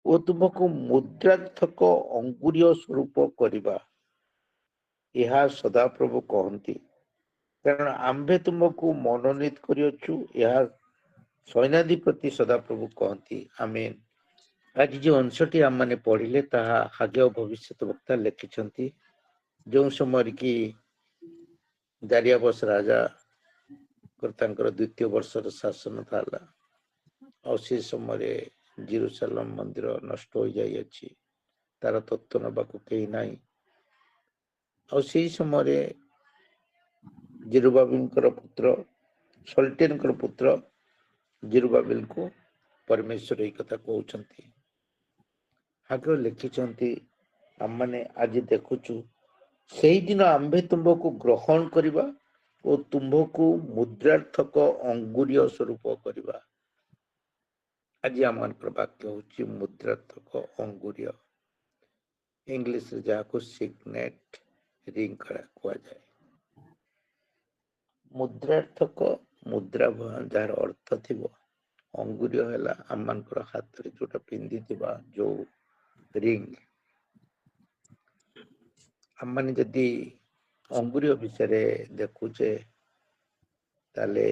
ଓ ତୁମକୁ ମୁଦ୍ରାର୍ଥକ ଅଙ୍ଗୁରୀୟ ସ୍ୱରୂପ କରିବା, ଏହା ସଦାପ୍ରଭୁ କହନ୍ତି। କାରଣ ଆମ୍ଭେ ତୁମକୁ ମନୋନୀତ କରିଅଛୁ, ଏହା ସୈନ୍ୟାଧିପତି ସଦାପ୍ରଭୁ କହନ୍ତି। ଆମେନ୍। ଆଜି ଯେଉଁ ଅଂଶଟି ଆମମାନେ ପଢିଲେ ତାହା ହାଗେୟ ଭବିଷ୍ୟତ ବକ୍ତା ଲେଖିଛନ୍ତି। ଯେଉଁ ସମୟରେ କି ଦାରିଆବସ୍ ରାଜା ତାଙ୍କର ଦ୍ୱିତୀୟ ବର୍ଷର ଶାସନ ଥିଲା, ଆଉ ସେ ସମୟରେ ଜେରୁସାଲେମ ମନ୍ଦିର ନଷ୍ଟ ହୋଇଯାଇଅଛି, ତାର ତତ୍ତ୍ୱ ନେବାକୁ କେହି ନାହିଁ। ଆଉ ସେଇ ସମୟରେ ଜେରୁବାବେଲଙ୍କର ପୁତ୍ର ସଲଟେନଙ୍କର ପୁତ୍ର ଜେରୁବାବେଲଙ୍କୁ ପରମେଶ୍ୱର ଏଇ କଥା କହୁଛନ୍ତି। ହାଗେୟ ଲେଖିଛନ୍ତି, ଆମମାନେ ଆଜି ଦେଖୁଛୁ ସେଇଦିନ ଆମ୍ଭେ ତୁମ୍ଭକୁ ଗ୍ରହଣ କରିବା ଓ ତୁମ୍ଭକୁ ମୁଦ୍ରାର୍ଥକ ଅଙ୍ଗୁରୀୟ ସ୍ୱରୂପ କରିବା। ଆଜି ଆମମାନଙ୍କର ବାକ୍ୟ ହଉଛି ମୁଦ୍ରାର୍ଥକ ଅଙ୍ଗୁରୀୟ, ଇଂଲିଶରେ ଯାହାକୁ ସିଗ୍ନେଟ ରିଙ୍ଗ କୁହାଯାଏ। ମୁଦ୍ରାର୍ଥକ ମୁଦ୍ରା ଯାହାର ଅର୍ଥ ଥିବ, ଅଙ୍ଗୁରୀୟ ହେଲା ଆମମାନଙ୍କର ହାତରେ ଯୋଉଟା ପିନ୍ଧିଥିବା ଯୋଉ ରିଙ୍ଗ। ଆମମାନେ ଯଦି ଅଙ୍ଗୁରୀୟ ବିଷୟରେ ଦେଖୁଛେ, ତାହେଲେ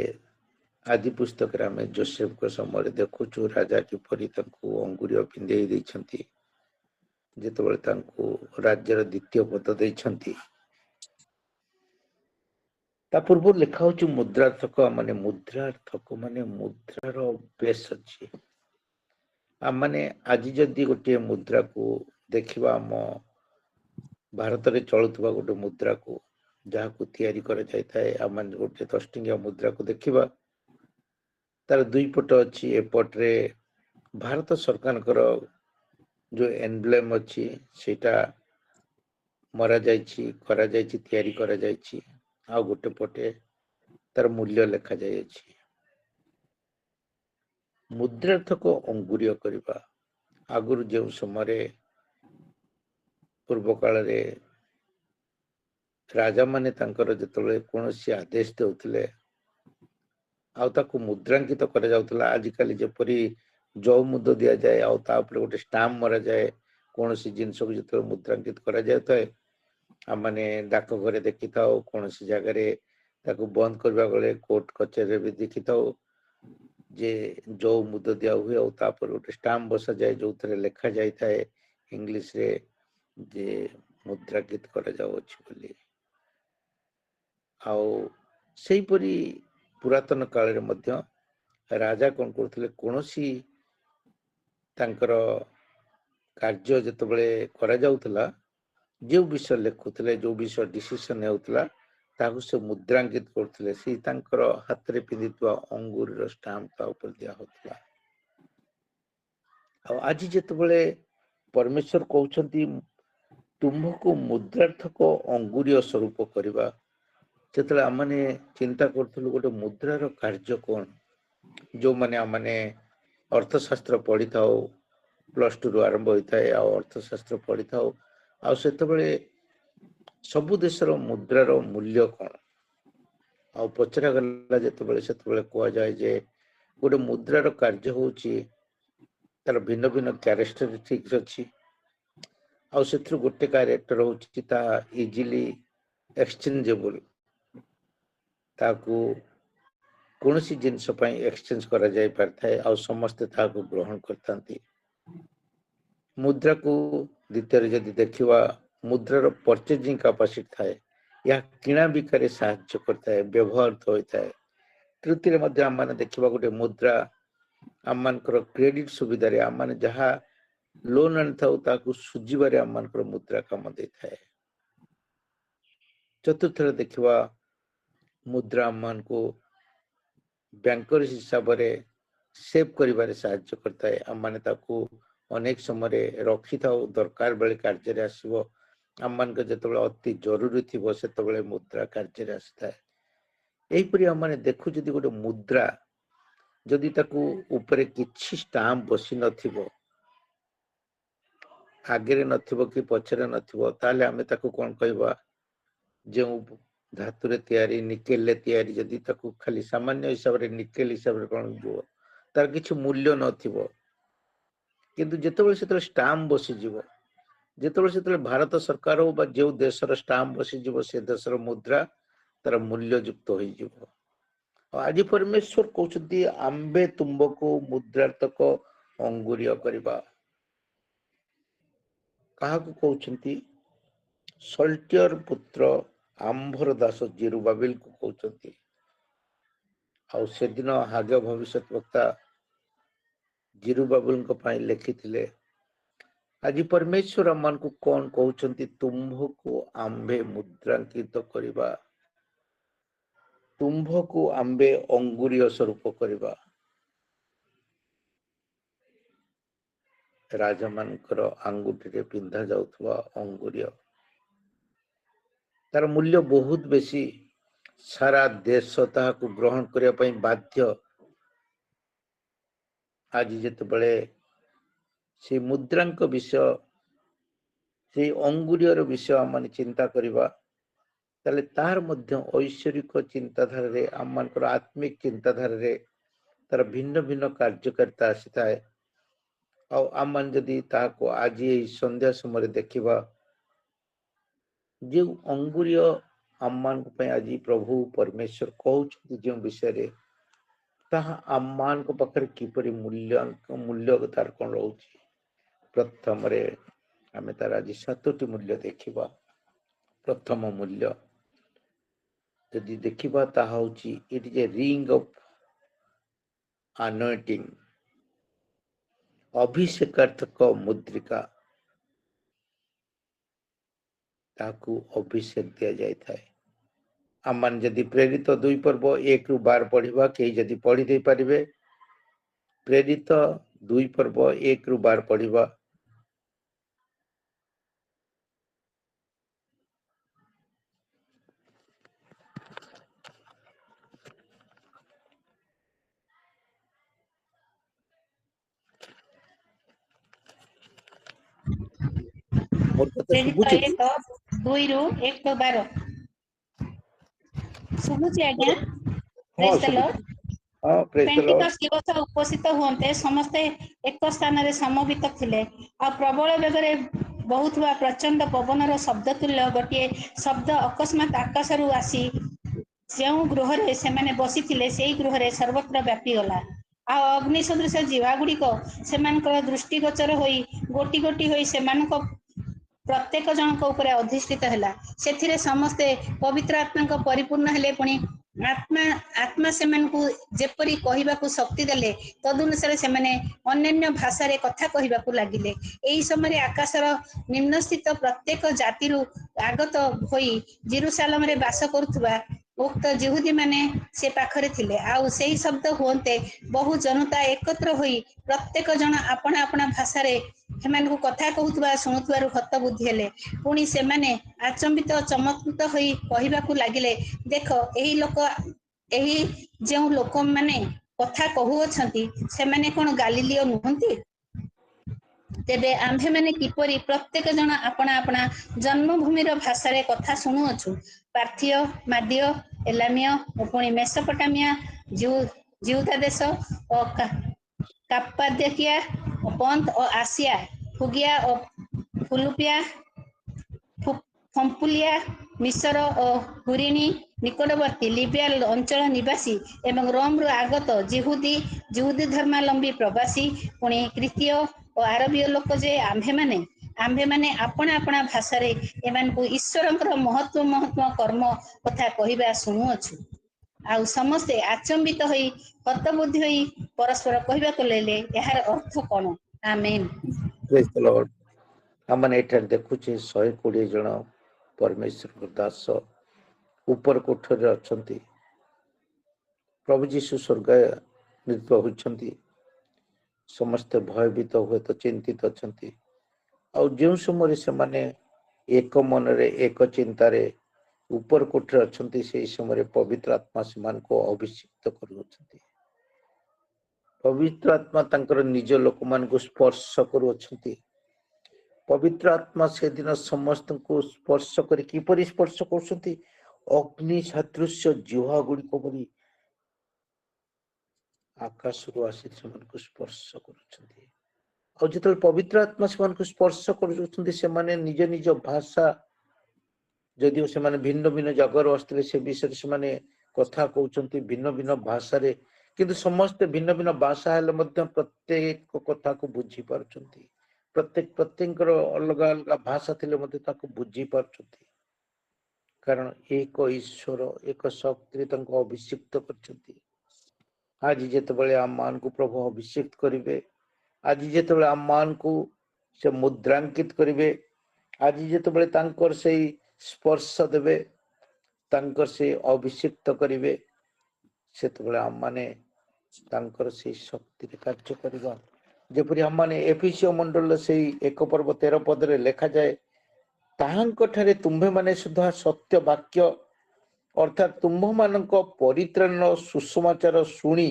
ଆଦି ପୁସ୍ତକରେ ଆମେ ଯୋସେଫଙ୍କ ସମୟରେ ଦେଖୁଛୁ ରାଜା କିପରି ତାଙ୍କୁ ଅଙ୍ଗୁରୀୟ ପିନ୍ଧେଇ ଦେଇଛନ୍ତି, ଯେତେବେଳେ ତାଙ୍କୁ ରାଜ୍ୟର ଦ୍ୱିତୀୟ ପଦ ଦେଇଛନ୍ତି। ତା ପୂର୍ବରୁ ଲେଖା ହଉଛି ମୁଦ୍ରାର୍ଥକ, ମାନେ ମୁଦ୍ରାର୍ଥକ ମାନେ ମୁଦ୍ରାର ବେଶ ଅଛି। ଆମମାନେ ଆଜି ଯଦି ଗୋଟିଏ ମୁଦ୍ରାକୁ ଦେଖିବା, ଆମ ଭାରତରେ ଚଳୁଥିବା ଗୋଟେ ମୁଦ୍ରାକୁ ଯାହାକୁ ତିଆରି କରାଯାଇଥାଏ, ଆମମାନେ ଗୋଟେ 10 ଟଙ୍କିଆ ମୁଦ୍ରାକୁ ଦେଖିବା, ତାର ଦୁଇ ପଟ ଅଛି। ଏପଟରେ ଭାରତ ସରକାରଙ୍କର ଯୋଉ ଏମ୍ବ୍ଲେମ ଅଛି ସେଇଟା ମରା ଯାଇଛି, କରାଯାଇଛି, ତିଆରି କରାଯାଇଛି। ଆଉ ଗୋଟେ ପଟେ ତାର ମୂଲ୍ୟ ଲେଖା ଯାଇଅଛି। ମୁଦ୍ରାର୍ଥକ ଅଙ୍ଗୁରୀୟ କରିବା, ଆଗରୁ ଯେଉଁ ସମୟରେ ପୂର୍ବ କାଳରେ ରାଜା ମାନେ ତାଙ୍କର ଯେତେବେଳେ କୌଣସି ଆଦେଶ ଦେଉଥିଲେ ଆଉ ତାକୁ ମୁଦ୍ରାଙ୍କିତ କରାଯାଉଥିଲା, ଆଜିକାଲି ଯେପରି ଜଉ ମୁଦ ଦିଆଯାଏ ଆଉ ତା ଉପରେ ଗୋଟେ ଷ୍ଟାମ୍ପ ମରାଯାଏ, କୌଣସି ଜିନିଷକୁ ଯେତେବେଳେ ମୁଦ୍ରାଙ୍କିତ କରାଯାଉଥାଏ, ଆମମାନେ ଡାକଘରେ ଦେଖିଥାଉ, କୌଣସି ଜାଗାରେ ତାକୁ ବନ୍ଦ କରିବା ବେଳେ କୋର୍ଟ କଚେରୀରେ ବି ଦେଖିଥାଉ ଯେ ଜଉ ମୁଦ ଦିଆ ହୁଏ ଆଉ ତାପରେ ଗୋଟେ ଷ୍ଟାମ୍ପ ବସାଯାଏ, ଯୋଉଥିରେ ଲେଖା ଯାଇଥାଏ ଇଂଲିଶରେ ଯେ ମୁଦ୍ରାଙ୍କିତ କରାଯାଉଅଛି ବୋଲି। ଆଉ ସେହିପରି ପୁରାତନ କାଳରେ ମଧ୍ୟ ରାଜା କଣ କରୁଥିଲେ, କୌଣସି ତାଙ୍କର କାର୍ଯ୍ୟ ଯେତେବେଳେ କରାଯାଉଥିଲା, ଯେଉଁ ବିଷୟ ଲେଖୁଥିଲେ, ଯୋଉ ବିଷୟ ଡିସିସନ ହେଉଥିଲା, ତାହାକୁ ସେ ମୁଦ୍ରାଙ୍କିତ କରୁଥିଲେ। ସେ ତାଙ୍କର ହାତରେ ପିନ୍ଧିଥିବା ଅଙ୍ଗୁରୀର ଷ୍ଟାମ୍ପ ତା ଉପରେ ଦିଆ ହଉଥିଲା। ଆଉ ଆଜି ଯେତେବେଳେ ପରମେଶ୍ୱର କହୁଛନ୍ତି ତୁମ୍ଭକୁ ମୁଦ୍ରାର୍ଥକ ଅଙ୍ଗୁରୀୟ ସ୍ୱରୂପ କରିବା, ସେତେବେଳେ ଆମମାନେ ଚିନ୍ତା କରୁଥିଲୁ ଗୋଟେ ମୁଦ୍ରାର କାର୍ଯ୍ୟ କଣ। ଯୋଉମାନେ ଆମମାନେ ଅର୍ଥଶାସ୍ତ୍ର ପଢିଥାଉ, +2 ଆରମ୍ଭ ହୋଇଥାଏ, ଆଉ ଅର୍ଥଶାସ୍ତ୍ର ପଢିଥାଉ, ଆଉ ସେତେବେଳେ ସବୁ ଦେଶର ମୁଦ୍ରାର ମୂଲ୍ୟ କଣ ଆଉ ପଚରା ଗଲା ଯେତେବେଳେ, ସେତେବେଳେ କୁହାଯାଏ ଯେ ଗୋଟେ ମୁଦ୍ରାର କାର୍ଯ୍ୟ ହଉଛି ତାର ଭିନ୍ନ ଭିନ୍ନ କ୍ୟାରେକ୍ଟରିଷ୍ଟିକ୍ସ ଅଛି, ଆଉ ସେଥିରୁ ଗୋଟେ କ୍ୟାରେକ୍ଟର ହଉଛି ତାହା ଇଜିଲି ଏକ୍ସଚେଞ୍ଜେବଲ, ତାକୁ କୌଣସି ଜିନିଷ ପାଇଁ ଏକ୍ସଚେଞ୍ଜ କରାଯାଇ ପାରିଥାଏ ଆଉ ସମସ୍ତେ ତାହାକୁ ଗ୍ରହଣ କରିଥାନ୍ତି। ମୁଦ୍ରାକୁ ଦ୍ୱିତୀୟରେ ଯଦି ଦେଖିବା, ମୁଦ୍ରାର ପର୍ଚେଜିଂ କାପାସିଟି ଥାଏ, ଏହା କିଣା ବିକାରେ ସାହାଯ୍ୟ କରିଥାଏ, ବ୍ୟବହୃତ ହୋଇଥାଏ। ତୃତୀୟରେ ମଧ୍ୟ ଆମମାନେ ଦେଖିବା ଗୋଟେ ମୁଦ୍ରା ଆମମାନଙ୍କର କ୍ରେଡିଟ ସୁବିଧାରେ, ଆମମାନେ ଯାହା ଲୋନ ଆଣିଥାଉ ତାକୁ ସୁଝିବାରେ ଆମମାନଙ୍କର ମୁଦ୍ରା କାମ ଦେଇଥାଏ। ଚତୁର୍ଥରେ ଦେଖିବା, ମୁଦ୍ରା ଆମମାନଙ୍କୁ ବ୍ୟାଙ୍କର ହିସାବରେ ସେଭ୍ କରିବାରେ ସାହାଯ୍ୟ କରିଥାଏ। ଆମମାନେ ତାକୁ ଅନେକ ସମୟରେ ରଖିଥାଉ, ଦରକାର ବେଳେ କାର୍ଯ୍ୟରେ ଆସିବ। ଆମମାନଙ୍କ ଯେତେବେଳେ ଅତି ଜରୁରୀ ଥିବ ସେତେବେଳେ ମୁଦ୍ରା କାର୍ଯ୍ୟରେ ଆସିଥାଏ। ଏହିପରି ଆମମାନେ ଦେଖୁ, ଯଦି ଗୋଟେ ମୁଦ୍ରା ଯଦି ତାକୁ ଉପରେ କିଛି ଷ୍ଟାମ୍ପ ବସି ନଥିବ, ଆଗରେ ନଥିବ କି ପଛରେ ନଥିବ, ତାହେଲେ ଆମେ ତାକୁ କଣ କହିବା, ଯେଉଁ ଧାତୁରେ ତିଆରି, ନିକେଲରେ ତିଆରି, ଯଦି ତାକୁ ଖାଲି ସାମାନ୍ୟ ହିସାବରେ ନିକେଲ ହିସାବରେ କଣ ଯିବ, ତାର କିଛି ମୂଲ୍ୟ ନଥିବ। କିନ୍ତୁ ଯେତେବେଳେ ଷ୍ଟାମ୍ପ ବସିଯିବ, ଯେତେବେଳେ ଭାରତ ସରକାର ହଉ ବା ଯେଉଁ ଦେଶର ଷ୍ଟାମ୍ପ ବସିଯିବ ସେ ଦେଶର ମୁଦ୍ରା ତାର ମୂଲ୍ୟଯୁକ୍ତ ହୋଇଯିବ। ଆଜି ପରମେଶ୍ୱର କହୁଛନ୍ତି ଆମ୍ଭେ ତୁମ୍ଭକୁ ମୁଦ୍ରାର୍ଥକ ଅଙ୍ଗୁରୀୟ କରିବା। କାହାକୁ କହୁଛନ୍ତି? ସଲ୍ଟିୟର ପୁତ୍ର ଆମ୍ଭର ଦାସ ଜେରୁବାବେଲକୁ କହୁଛନ୍ତି। ଆଉ ସେଦିନ ହାଗେ ଭବିଷ୍ୟତ ବକ୍ତା ଜେରୁବାବେଲଙ୍କ ପାଇଁ ଲେଖିଥିଲେ। ଆଜି ପରମେଶ୍ୱର ଆମମାନଙ୍କୁ କଣ କହୁଛନ୍ତି? ତୁମ୍ଭକୁ ଆମ୍ଭେ ମୁଦ୍ରାଙ୍କିତ କରିବା, ତୁମ୍ଭକୁ ଆମ୍ଭେ ଅଙ୍ଗୁରୀୟ ସ୍ୱରୂପ କରିବା। ରାଜା ମାନଙ୍କର ଆଙ୍ଗୁଠିରେ ପିନ୍ଧା ଯାଉଥିବା ଅଙ୍ଗୁରୀୟ, ତାର ମୂଲ୍ୟ ବହୁତ ବେଶୀ। ସାରା ଦେଶ ତାହାକୁ ଗ୍ରହଣ କରିବା ପାଇଁ ବାଧ୍ୟ। ଆଜି ଯେତେବେଳେ ସେ ମୁଦ୍ରାଙ୍କ ବିଷୟ, ସେଇ ଅଙ୍ଗୁରୀୟର ବିଷୟ ଆମେ ଚିନ୍ତା କରିବା, ତାହେଲେ ତାହାର ମଧ୍ୟ ଐଶ୍ୱରିକ ଚିନ୍ତାଧାରାରେ, ଆମମାନଙ୍କର ଆତ୍ମିକ ଚିନ୍ତାଧାରାରେ ତାର ଭିନ୍ନ ଭିନ୍ନ କାର୍ଯ୍ୟକାରିତା ଆସିଥାଏ। ଆଉ ଆମମାନେ ଯଦି ତାହାକୁ ଆଜି ଏହି ସନ୍ଧ୍ୟା ସମୟରେ ଦେଖିବା, ଯେଉଁ ଅଙ୍ଗୁରୀୟ ଆମମାନଙ୍କ ପାଇଁ ଆଜି ପ୍ରଭୁ ପରମେଶ୍ୱର କହୁଛନ୍ତି ଯେଉଁ ବିଷୟରେ, ତାହା ଆମମାନଙ୍କ ପାଖରେ କିପରି ମୂଲ୍ୟ ତାର କଣ ରହୁଛି। ପ୍ରଥମରେ ଆମେ ତାର ଆଜି 7ଟି ମୂଲ୍ୟ ଦେଖିବା। ପ୍ରଥମ ମୂଲ୍ୟ ଯଦି ଦେଖିବା, ତାହା ହଉଛି it is a ring of anointing, ଅଭିଷେକାର୍ଥକ ମୁଦ୍ରିକା। ତାକୁ ଅଭିଷେକ ଦିଆଯାଇଥାଏ। ଆମମାନେ ଯଦି ପ୍ରେରିତ 2 ପର୍ବ 1ରୁ 12 ପଢିବା, କେହି ଯଦି ପଢି ଦେଇ ପାରିବେ, ପ୍ରେରିତ 2 ପର୍ବ 1ରୁ 12 ପଢିବା। ମୋର କଥା ଶୁଭୁଛି? 1:2ରୁ 1:12 ଶୁଭୁଛି ଆଜ୍ଞା? ହଁ, ପ୍ରେଜ୍ ଦ ଲର୍ଡ। ହଁ, ପ୍ରେଜ୍ ଦ ଲର୍ଡ। ପେଣ୍ଟିକଷ୍ଟ ଦିବସ ଉପସ୍ଥିତ ହୁଅନ୍ତେ ସମସ୍ତେ ଏକ ସ୍ଥାନରେ ସମବେତ ଥିଲେ। ଆଉ ପ୍ରବଳ ବେଗରେ ବହୁଥିବା ପ୍ରଚଣ୍ଡ ପବନର ଶବ୍ଦ ତୁଲ୍ୟ ଗୋଟିଏ ଶବ୍ଦ ଅକସ୍ମାତ୍ ଆକାଶରୁ ଆସି ଯେଉଁ ଗୃହରେ ସେମାନେ ବସିଥିଲେ ସେହି ଗୃହରେ ସର୍ବତ୍ର ବ୍ୟାପିଗଲା। ଆଉ ଅଗ୍ନି ସଦୃଶ ଜିଭା ଗୁଡିକ ସେମାନଙ୍କର ଦୃଷ୍ଟିଗୋଚର ହୋଇ ଗୋଟି ଗୋଟି ହୋଇ ସେମାନଙ୍କ ପ୍ରତ୍ୟେକ ଜଣଙ୍କ ଉପରେ ଅଧିଷ୍ଠିତ ହେଲା। ସେଥିରେ ସମସ୍ତେ ପବିତ୍ର ଆତ୍ମାଙ୍କ ପରିପୂର୍ଣ୍ଣ ହେଲେ। ପୁଣି ଆତ୍ମା ସେମାନଙ୍କୁ ଯେପରି କହିବାକୁ ଶକ୍ତି ଦେଲେ, ତଦନୁସାରେ ସେମାନେ ଅନ୍ୟାନ୍ୟ ଭାଷାରେ କଥା କହିବାକୁ ଲାଗିଲେ। ଏହି ସମୟରେ ଆକାଶର ନିମ୍ନସ୍ଥିତ ପ୍ରତ୍ୟେକ ଜାତିରୁ ଆଗତ ହୋଇ ଜେରୁସାଲେମରେ ବାସ କରୁଥିବା ଉକ୍ତ ଯିହୁଦୀ ମାନେ ସେ ପାଖରେ ଥିଲେ। ଆଉ ସେହି ଶବ୍ଦ ହୁଅନ୍ତେ ବହୁ ଜନତା ଏକତ୍ର ହୋଇ ପ୍ରତ୍ୟେକ ଜଣ ଆପଣା ଆପଣା ଭାଷାରେ ସେମାନଙ୍କୁ କଥା କହୁଥିବା ଶୁଣୁଥିବାରୁ ହତବୁଦ୍ଧି ହେଲେ। ପୁଣି ସେମାନେ ଆଚମ୍ବିତ ଚମତ୍କୃତ ହୋଇ କହିବାକୁ ଲାଗିଲେ, ଦେଖ, ଏହି ଯେଉଁ ଲୋକମାନେ କଥା କହୁଅଛନ୍ତି ସେମାନେ କଣ ଗାଲିଲୀୟ ନୁହନ୍ତି? ତେବେ ଆମ୍ଭେମାନେ କିପରି ପ୍ରତ୍ୟେକ ଜଣ ଆପଣା ଆପଣା ଜନ୍ମଭୂମିର ଭାଷାରେ କଥା ଶୁଣୁଅଛୁ? ପାର୍ଥୀୟ, ମାଦୀୟ, ଏଲାମୀୟ ଓ ପୁଣି ମେସୋପଟାମିଆ, ଜିହୁଦା ଦେଶ ଓ କାପ୍ପାଦୋକିଆ ଓ ପନ୍ତ ଓ ଆସିଆ, ଫ୍ରୁଗିଆ ଓ ଫିଲିପିଆ, ପମ୍ଫୁଲିଆ, ମିଶର ଓ କୁରେନି ନିକଟବର୍ତ୍ତୀ ଲିବିଆ ଅଞ୍ଚଳ ନିବାସୀ ଏବଂ ରୋମରୁ ଆଗତ ଯିହୁଦୀ ଧର୍ମାବଲମ୍ବୀ ପ୍ରବାସୀ, ପୁଣି କ୍ରିତୀୟ ଓ ଆରବୀୟ ଲୋକ ଯେ ଆମ୍ଭେମାନେ ଆପଣା ଆପଣା ଭାଷାରେ ଏମାନଙ୍କୁ ଈଶ୍ୱରଙ୍କର ମହତ୍ଵ କର୍ମ କଥା କହିବା ଶୁଣୁଅଛୁ। ଆଉ ସମସ୍ତେ ଆଚମ୍ବିତ ହୋଇ ହତବୁଦ୍ଧି ହୋଇ ପରସ୍ପର କହିବାକୁ ଲାଗିଲେ, ଏହାର ଅର୍ଥ କଣ? ଆମେନ୍। ପ୍ରେଜ୍ ଦ ଲର୍ଡ। ଆମମାନେ ଏଠାରେ ଦେଖୁଛେ 120 ଜଣ ପରମେଶ୍ୱରଙ୍କ ଦାସ ଉପର କୋଠରୀରେ ଅଛନ୍ତି। ପ୍ରଭୁ ଯୀଶୁ ସ୍ୱର୍ଗାରୋହିତ ହୋଇଛନ୍ତି। ସମସ୍ତେ ଭୟଭୀତ, ହୁଏତ ଚିନ୍ତିତ ଅଛନ୍ତି। ଆଉ ଯେଉଁ ସମୟରେ ସେମାନେ ଏକ ମନରେ ଏକ ଚିନ୍ତାରେ ଉପର କୋଠରେ ଅଛନ୍ତି, ସେହି ସମୟରେ ପବିତ୍ର ଆତ୍ମା ସେମାନଙ୍କୁ ଅଭିଷିକ୍ତ କରୁଅଛନ୍ତି। ପବିତ୍ର ଆତ୍ମା ତାଙ୍କର ନିଜ ଲୋକମାନଙ୍କୁ ସ୍ପର୍ଶ କରୁଅଛନ୍ତି। ପବିତ୍ର ଆତ୍ମା ସେଦିନ ସମସ୍ତଙ୍କୁ ସ୍ପର୍ଶ କରି କିପରି ସ୍ପର୍ଶ କରୁଛନ୍ତି? ଅଗ୍ନି ସଦୃଶ୍ୟ ଜିହ୍ୱା ଗୁଡିକ ପରି ଆକାଶରୁ ଆସି ସେମାନଙ୍କୁ ସ୍ପର୍ଶ କରୁଛନ୍ତି। ଆଉ ଯେତେବେଳେ ପବିତ୍ର ଆତ୍ମା ସେମାନଙ୍କୁ ସ୍ପର୍ଶ କରୁଛନ୍ତି ସେମାନେ ନିଜ ନିଜ ଭାଷା, ଯଦିଓ ସେମାନେ ଭିନ୍ନ ଭିନ୍ନ ଜାଗାରୁ ଆସିଥିଲେ ସେ ବିଷୟରେ ସେମାନେ କଥା କହୁଛନ୍ତି ଭିନ୍ନ ଭିନ୍ନ ଭାଷାରେ, କିନ୍ତୁ ସମସ୍ତେ ଭିନ୍ନ ଭିନ୍ନ ଭାଷା ହେଲେ ମଧ୍ୟ ପ୍ରତ୍ୟେକ କଥାକୁ ବୁଝି ପାରୁଛନ୍ତି। ପ୍ରତ୍ୟେକଙ୍କର ଅଲଗା ଅଲଗା ଭାଷା ଥିଲେ ମଧ୍ୟ ତାକୁ ବୁଝି ପାରୁଛନ୍ତି, କାରଣ ଏକ ଈଶ୍ୱର ଏକ ଶକ୍ତିରେ ତାଙ୍କୁ ଅଭିଷିକ୍ତ କରିଛନ୍ତି। ଆଜି ଯେତେବେଳେ ଆମମାନଙ୍କୁ ପ୍ରଭୁ ଅଭିଷେକ କରିବେ, ଆଜି ଯେତେବେଳେ ଆମମାନଙ୍କୁ ସେ ମୁଦ୍ରାଙ୍କିତ କରିବେ, ଆଜି ଯେତେବେଳେ ତାଙ୍କର ସେଇ ସ୍ପର୍ଶ ଦେବେ, ତାଙ୍କର ସେ ଅଭିଷିକ୍ତ କରିବେ, ସେତେବେଳେ ଆମମାନେ ତାଙ୍କର ସେଇ ଶକ୍ତିରେ କାର୍ଯ୍ୟ କରିବା। ଯେପରି ଆମମାନେ ଏଫେସୀୟ ମଣ୍ଡଳର ସେଇ 1 ପର୍ବ 13 ପଦରେ ଲେଖାଯାଏ, ତାହାଙ୍କ ଠାରେ ତୁମ୍ଭେମାନେ ସୁଦ୍ଧା ସତ୍ୟ ବାକ୍ୟ ଅର୍ଥାତ୍ ତୁମ୍ଭମାନଙ୍କ ପରିତ୍ରାଣ ସୁସମାଚାର ଶୁଣି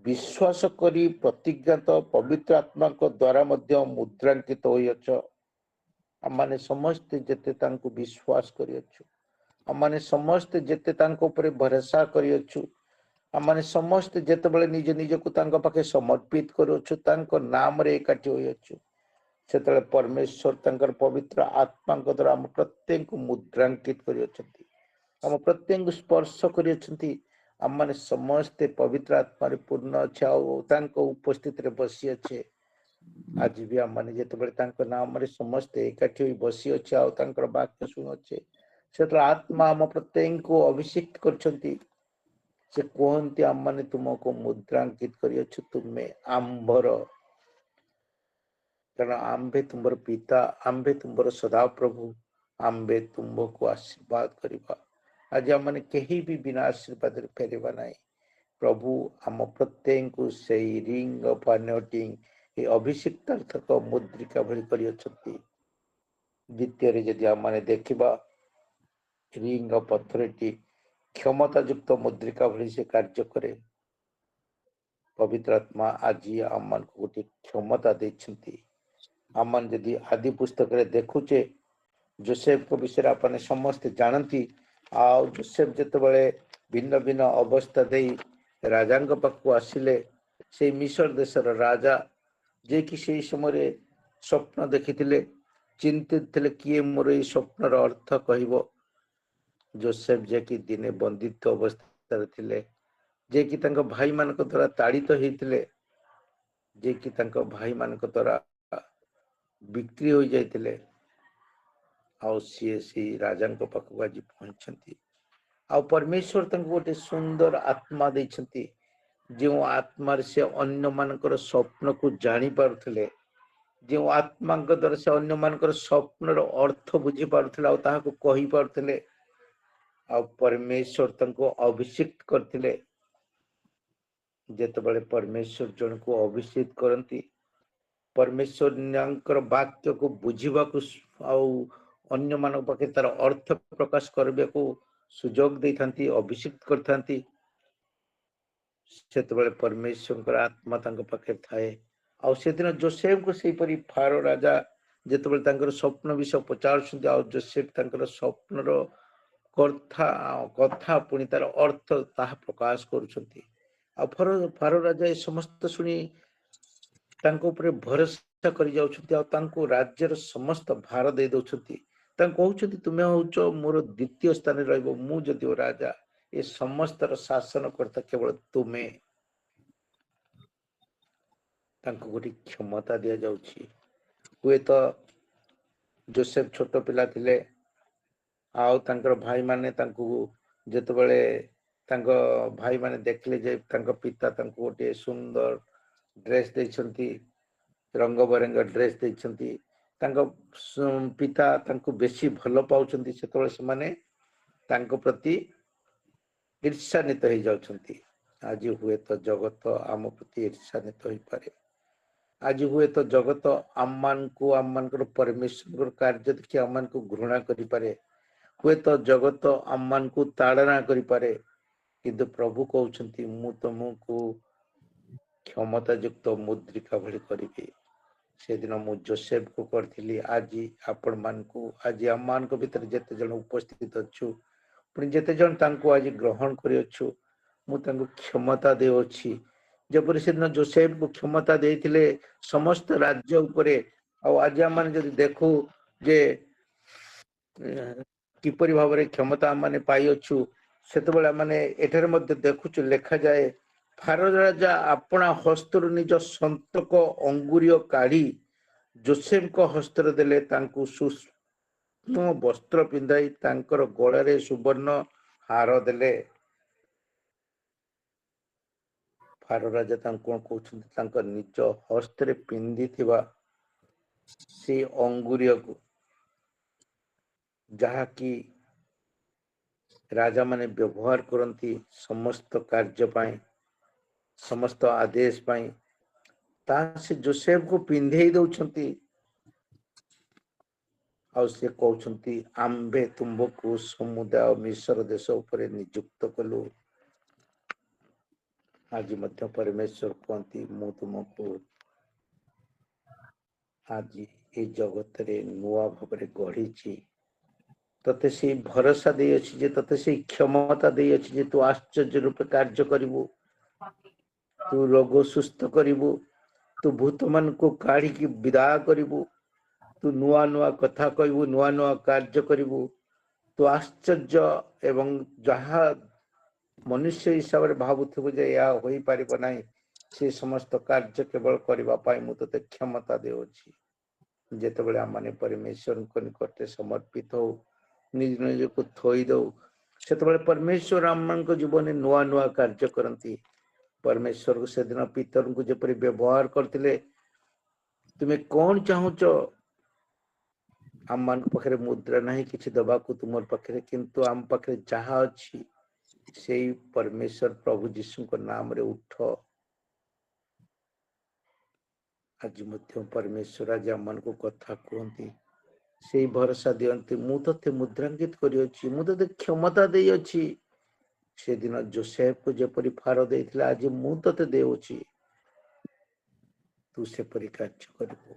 ବିଶ୍ୱାସ କରି ପ୍ରତିଜ୍ଞାତ ପବିତ୍ର ଆତ୍ମାଙ୍କ ଦ୍ୱାରା ମଧ୍ୟ ମୁଦ୍ରାଙ୍କିତ ହୋଇଅଛ। ଆମମାନେ ସମସ୍ତେ ଯେତେ ତାଙ୍କୁ ବିଶ୍ୱାସ କରିଅଛୁ, ଆମମାନେ ସମସ୍ତେ ଯେତେ ତାଙ୍କ ଉପରେ ଭରସା କରିଅଛୁ, ଆମମାନେ ସମସ୍ତେ ଯେତେବେଳେ ନିଜ ନିଜକୁ ତାଙ୍କ ପାଖେ ସମର୍ପିତ କରୁଅଛୁ, ତାଙ୍କ ନାମରେ ଏକାଠି ହୋଇଅଛୁ, ସେତେବେଳେ ପରମେଶ୍ୱର ତାଙ୍କର ପବିତ୍ର ଆତ୍ମାଙ୍କ ଦ୍ୱାରା ଆମ ପ୍ରତ୍ୟେକଙ୍କୁ ମୁଦ୍ରାଙ୍କିତ କରିଅଛନ୍ତି, ଆମ ପ୍ରତ୍ୟେକଙ୍କୁ ସ୍ପର୍ଶ କରିଅଛନ୍ତି। ଆମମାନେ ସମସ୍ତେ ପବିତ୍ର ଆତ୍ମାରେ ପୂର୍ଣ୍ଣ ଅଛେ ଆଉ ତାଙ୍କ ଉପସ୍ଥିତିରେ ବସି ଅଛେ। ଆଜି ବି ଆମମାନେ ଯେତେବେଳେ ତାଙ୍କ ନାମରେ ସମସ୍ତେ ଏକାଠି ହୋଇ ବସି ଅଛେ ଆଉ ତାଙ୍କର ବାକ୍ୟ ଶୁଣୁଛେ, ସେତେବେଳେ ଆତ୍ମା ଆମ ପ୍ରତ୍ୟେକଙ୍କୁ ଅଭିଷେକ କରିଛନ୍ତି। ସେ କୁହନ୍ତି ଆମମାନେ ତୁମକୁ ମୁଦ୍ରାଙ୍କିତ କରିଅଛୁ, ତୁମେ ଆମ୍ଭର, କାରଣ ଆମ୍ଭେ ତୁମର ପିତା, ଆମ୍ଭେ ତୁମର ସଦାପ୍ରଭୁ, ଆମ୍ଭେ ତୁମ୍ଭକୁ ଆଶୀର୍ବାଦ କରିବା। ଆଜି ଆମମାନେ କେହି ବି ବିନା ଆଶୀର୍ବାଦରେ ଫେରିବା ନାହିଁ। ପ୍ରଭୁ ଆମ ପ୍ରତ୍ୟେକଙ୍କୁ ସେଇ ରିଙ୍ଗ ଅଫ୍ ଅନଟିଂ, ଏ ଅଭିଷିକ୍ତାର୍ଥକ ମୁଦ୍ରିକା ଭଳି କରିଅଛନ୍ତି। ଦ୍ୱିତୀୟରେ ଯଦି ଆମମାନେ ଦେଖିବା, ରିଙ୍ଗ ଅଫ୍ ଅଥରିଟି କ୍ଷମତା ଯୁକ୍ତ ମୁଦ୍ରିକା ଭଳି ସେ କାର୍ଯ୍ୟ କରେ। ପବିତ୍ର ଆତ୍ମା ଆଜି ଆମମାନଙ୍କୁ ଗୋଟିଏ କ୍ଷମତା ଦେଇଛନ୍ତି। ଆମମାନେ ଯଦି ଆଦି ପୁସ୍ତକରେ ଦେଖୁଛେ, ଯୋସେଫଙ୍କ ବିଷୟରେ ଆପଣ ସମସ୍ତେ ଜାଣନ୍ତି। ଆଉ ଯୋସେଫ ଯେତେବେଳେ ଭିନ୍ନ ଭିନ୍ନ ଅବସ୍ଥା ଦେଇ ରାଜାଙ୍କ ପାଖକୁ ଆସିଲେ, ସେଇ ମିଶର ଦେଶର ରାଜା, ଯିଏକି ସେଇ ସମୟରେ ସ୍ୱପ୍ନ ଦେଖିଥିଲେ, ଚିନ୍ତିତ ଥିଲେ କିଏ ମୋର ଏଇ ସ୍ୱପ୍ନର ଅର୍ଥ କହିବ। ଯୋସେଫ ଯିଏକି ଦିନେ ବନ୍ଦିତ୍ୱ ଅବସ୍ଥାରେ ଥିଲେ, ଯିଏକି ତାଙ୍କ ଭାଇମାନଙ୍କ ଦ୍ୱାରା ତାଡ଼ିତ ହେଇଥିଲେ, ଯିଏକି ତାଙ୍କ ଭାଇମାନଙ୍କ ଦ୍ୱାରା ବିକ୍ରି ହୋଇଯାଇଥିଲେ, ଆଉ ସିଏ ସେଇ ରାଜାଙ୍କ ପାଖକୁ ଆଜି ପହଞ୍ଚିଛନ୍ତି। ଆଉ ପରମେଶ୍ୱର ତାଙ୍କୁ ଗୋଟେ ସୁନ୍ଦର ଆତ୍ମା ଦେଇଛନ୍ତି, ଯେଉଁ ଆତ୍ମାରେ ସେ ଅନ୍ୟମାନଙ୍କର ସ୍ୱପ୍ନକୁ ଜାଣିପାରୁଥିଲେ, ଯେଉଁ ଆତ୍ମାଙ୍କ ଦ୍ୱାରା ସେ ଅନ୍ୟମାନଙ୍କର ସ୍ୱପ୍ନର ଅର୍ଥ ବୁଝିପାରୁଥିଲେ ଆଉ ତାହାକୁ କହିପାରୁଥିଲେ। ଆଉ ପରମେଶ୍ୱର ତାଙ୍କୁ ଅଭିଷେକ କରିଥିଲେ। ଯେତେବେଳେ ପରମେଶ୍ୱର ଜଣକୁ ଅଭିଷେକ କରନ୍ତି, ପରମେଶ୍ୱରଙ୍କର ବାକ୍ୟକୁ ବୁଝିବାକୁ ଆଉ ଅନ୍ୟମାନଙ୍କ ପାଖରେ ତାର ଅର୍ଥ ପ୍ରକାଶ କରିବାକୁ ସୁଯୋଗ ଦେଇଥାନ୍ତି, ଅଭିଷେକ କରିଥାନ୍ତି। ସେତେବେଳେ ପରମେଶ୍ୱରଙ୍କର ଆତ୍ମା ତାଙ୍କ ପାଖରେ ଥାଏ। ଆଉ ସେଦିନ ଯୋସେଫଙ୍କୁ ସେହିପରି ଫାରୋ ରାଜା ଯେତେବେଳେ ତାଙ୍କର ସ୍ୱପ୍ନ ବିଷୟ ପଚାରୁଛନ୍ତି, ଆଉ ଯୋସେଫ ତାଙ୍କର ସ୍ୱପ୍ନର କଥା ପୁଣି ତାର ଅର୍ଥ ତାହା ପ୍ରକାଶ କରୁଛନ୍ତି। ଆଉ ଫାରୋ ରାଜା ଏ ସମସ୍ତ ଶୁଣି ତାଙ୍କ ଉପରେ ଭରସା କରି ଯାଉଛନ୍ତି ଆଉ ତାଙ୍କୁ ରାଜ୍ୟର ସମସ୍ତ ଭାର ଦେଇ ଦଉଛନ୍ତି। ତାଙ୍କୁ କହୁଛନ୍ତି ତୁମେ ହଉଛ ମୋର ଦ୍ୱିତୀୟ ସ୍ଥାନରେ ରହିବ, ମୁଁ ଯଦିଓ ରାଜା, ଏ ସମସ୍ତର ଶାସନ କର୍ତ୍ତା କେବଳ ତୁମେ। ତାଙ୍କୁ ଗୋଟେ କ୍ଷମତା ଦିଆଯାଉଛି। ହୁଏତ ଯୋସେଫ ଛୋଟ ପିଲା ଥିଲେ, ଆଉ ତାଙ୍କର ଭାଇମାନେ ତାଙ୍କୁ ଯେତେବେଳେ ତାଙ୍କ ଭାଇମାନେ ଦେଖିଲେ ଯେ ତାଙ୍କ ପିତା ତାଙ୍କୁ ଗୋଟିଏ ସୁନ୍ଦର ଡ୍ରେସ୍ ଦେଇଛନ୍ତି, ରଙ୍ଗ ବେରଙ୍ଗ ଡ୍ରେସ୍ ଦେଇଛନ୍ତି, ତାଙ୍କ ପିତା ତାଙ୍କୁ ବେଶୀ ଭଲ ପାଉଛନ୍ତି, ସେତେବେଳେ ସେମାନେ ତାଙ୍କ ପ୍ରତି ଈର୍ଷାନ୍ୱିତ ହେଇଯାଉଛନ୍ତି। ଆଜି ହୁଏତ ଜଗତ ଆମ ପ୍ରତି ଈର୍ଷାନ୍ୱିତ ହେଇପାରେ। ଆଜି ହୁଏତ ଜଗତ ଆମମାନଙ୍କର ପରମେଶ୍ୱରଙ୍କର କାର୍ଯ୍ୟ ଦେଖି ଆମମାନଙ୍କୁ ଘୃଣା କରିପାରେ। ହୁଏତ ଜଗତ ଆମମାନଙ୍କୁ ତାଡ଼ନା କରିପାରେ, କିନ୍ତୁ ପ୍ରଭୁ କହୁଛନ୍ତି ମୁଁ ତମକୁ କ୍ଷମତା ଯୁକ୍ତ ମୁଦ୍ରିକା ଭଳି କରିବି। ସେଦିନ ମୁଁ ଯୋସେଫକୁ କରିଥିଲି, ଆଜି ଆପଣମାନଙ୍କୁ, ଆଜି ଆମମାନଙ୍କ ଭିତରେ ଯେତେ ଜଣ ଉପସ୍ଥିତ ଅଛୁ, ପୁଣି ଯେତେ ଜଣ ତାଙ୍କୁ ଆଜି ଗ୍ରହଣ କରିଅଛୁ, ମୁଁ ତାଙ୍କୁ କ୍ଷମତା ଦେଉଅଛି ଯେପରି ସେଦିନ ଯୋସେଫକୁ କ୍ଷମତା ଦେଇଥିଲେ ସମସ୍ତ ରାଜ୍ୟ ଉପରେ। ଆଉ ଆଜି ଆମେ ଯଦି ଦେଖୁ ଯେ କିପରି ଭାବରେ କ୍ଷମତା ଆମେ ପାଇଅଛୁ, ସେତେବେଳେ ଆମେ ଏଠାରେ ମଧ୍ୟ ଦେଖୁଛୁ ଲେଖାଯାଏ ଫାରୋ ରାଜା ଆପଣା ହସ୍ତରୁ ନିଜ ସନ୍ତକ ଅଙ୍ଗୁରୀୟ କାଢି ଯୋସେଫଙ୍କ ହସ୍ତରେ ଦେଲେ, ତାଙ୍କୁ ସୁସ୍ମ ବସ୍ତ୍ର ପିନ୍ଧାଇ ତାଙ୍କର ଗଳାରେ ସୁବର୍ଣ୍ଣ ହାର ଦେଲେ। ଫାରୋ ରାଜା ତାଙ୍କୁ କଣ କହୁଛନ୍ତି, ତାଙ୍କ ନିଜ ହସ୍ତରେ ପିନ୍ଧିଥିବା ସେ ଅଙ୍ଗୁରୀୟକୁ, ଯାହାକି ରାଜା ମାନେ ବ୍ୟବହାର କରନ୍ତି ସମସ୍ତ କାର୍ଯ୍ୟ ପାଇଁ, ସମସ୍ତ ଆଦେଶ ପାଇଁ, ତାହା ସେ ଯୋସେଫକୁ ପିନ୍ଧେଇ ଦଉଛନ୍ତି। ଆଉ ସେ କହୁଛନ୍ତି ଆମ୍ଭେ ତୁମ୍ଭକୁ ସମୁଦାୟ ମିଶ୍ର ଦେଶ ଉପରେ ନିଯୁକ୍ତ କଲୁ। ଆଜି ମଧ୍ୟ ପରମେଶ୍ୱର କୁହନ୍ତି ମୁଁ ତୁମକୁ ଆଜି এই ଜଗତରେ ନୂଆ ଭାବରେ ଗଢିଛି, ତତେ ସେଇ ଭରସା ଦେଇଅଛି ଯେ ତତେ ସେଇ କ୍ଷମତା ଦେଇଅଛି ଯେ ତୁ ଆଶ୍ଚର୍ଯ୍ୟ ରୂପେ କାର୍ଯ୍ୟ କରିବୁ, ତୁ ରୋଗ ସୁସ୍ଥ କରିବୁ, ତୁ ଭୂତ ମାନଙ୍କୁ କାଢିକି ବିଦାୟ କରିବୁ, ତୁ ନୂଆ ନୂଆ କଥା କହିବୁ, ନୂଆ ନୂଆ କାର୍ଯ୍ୟ କରିବୁ, ତୁ ଆଶ୍ଚର୍ଯ୍ୟ ଏବଂ ଯାହା ମନୁଷ୍ୟ ହିସାବରେ ଭାବୁଥିବୁ ଯେ ଏହା ହୋଇପାରିବ ନାହିଁ, ସେ ସମସ୍ତ କାର୍ଯ୍ୟ କେବଳ କରିବା ପାଇଁ ମୁଁ ତତେ କ୍ଷମତା ଦେଉଛି। ଯେତେବେଳେ ଆମେ ପରମେଶ୍ୱରଙ୍କ ନିକଟରେ ସମର୍ପିତ ହଉ, ନିଜ ନିଜକୁ ଥୋଇ ଦଉ, ସେତେବେଳେ ପରମେଶ୍ୱର ଆମମାନଙ୍କ ଜୀବନରେ ନୂଆ ନୂଆ କାର୍ଯ୍ୟ କରନ୍ତି। ପରମେଶ୍ୱରକୁ ସେଦିନ ପିତରଙ୍କୁ ଯେପରି ବ୍ୟବହାର କରିଥିଲେ, ତୁମେ କଣ ଚାହୁଁଛ, ଆମମାନଙ୍କ ପାଖରେ ମୁଦ୍ରା ନାହିଁ କିଛି ଦେବାକୁ ତୁମର ପାଖରେ, କିନ୍ତୁ ଆମ ପାଖରେ ଯାହା ଅଛି ସେଇ ପରମେଶ୍ୱର ପ୍ରଭୁ ଯୀଶୁଙ୍କ ନାମରେ ଉଠ। ଆଜି ମଧ୍ୟ ପରମେଶ୍ୱର ଆଜି ଆମମାନଙ୍କୁ କଥା କୁହନ୍ତି, ସେଇ ଭରସା ଦିଅନ୍ତି, ମୁଁ ତତେ ମୁଦ୍ରାଙ୍କିତ କରିଅଛି, ମୁଁ ତତେ କ୍ଷମତା ଦେଇଅଛି। ସେଦିନ ଯୋସେଫକୁ ଯେପରି ଫାରୋ ଦେଇଥିଲା, ଆଜି ମୁଁ ତତେ ଦେଉଛି, ତୁ ସେପରି କାର୍ଯ୍ୟ କରିବୁ।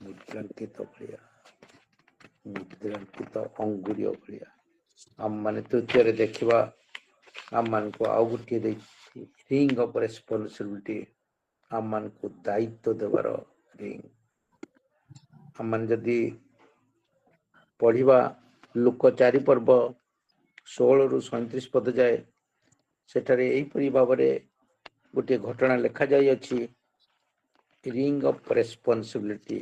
ମୁଦ୍ରାଙ୍କିତ ଭଳିଆ, ମୁଦ୍ରାଙ୍କିତ ଅଙ୍ଗୁରୀୟ ଭଳିଆ। ଆମମାନେ ତୃତୀୟରେ ଦେଖିବା, ଆମମାନଙ୍କୁ ଆଉ ଗୋଟିଏ ଦେଇଛି ରିଙ୍ଗ ଅଫ ରେସ୍ପନ୍ସିବିଲିଟି, ଆମମାନଙ୍କୁ ଦାୟିତ୍ୱ ଦେବାର ରିଙ୍ଗ। ଆମମାନେ ଯଦି ପଢିବା ଲୁକ 4 ପର୍ବ 16ରୁ 37 ପଦ ଯାଏ, ସେଠାରେ ଏହିପରି ଭାବରେ ଗୋଟିଏ ଘଟଣା ଲେଖାଯାଇଅଛି, ରିଙ୍ଗ ଅଫ ରେସ୍ପନ୍ସିବିଲିଟି।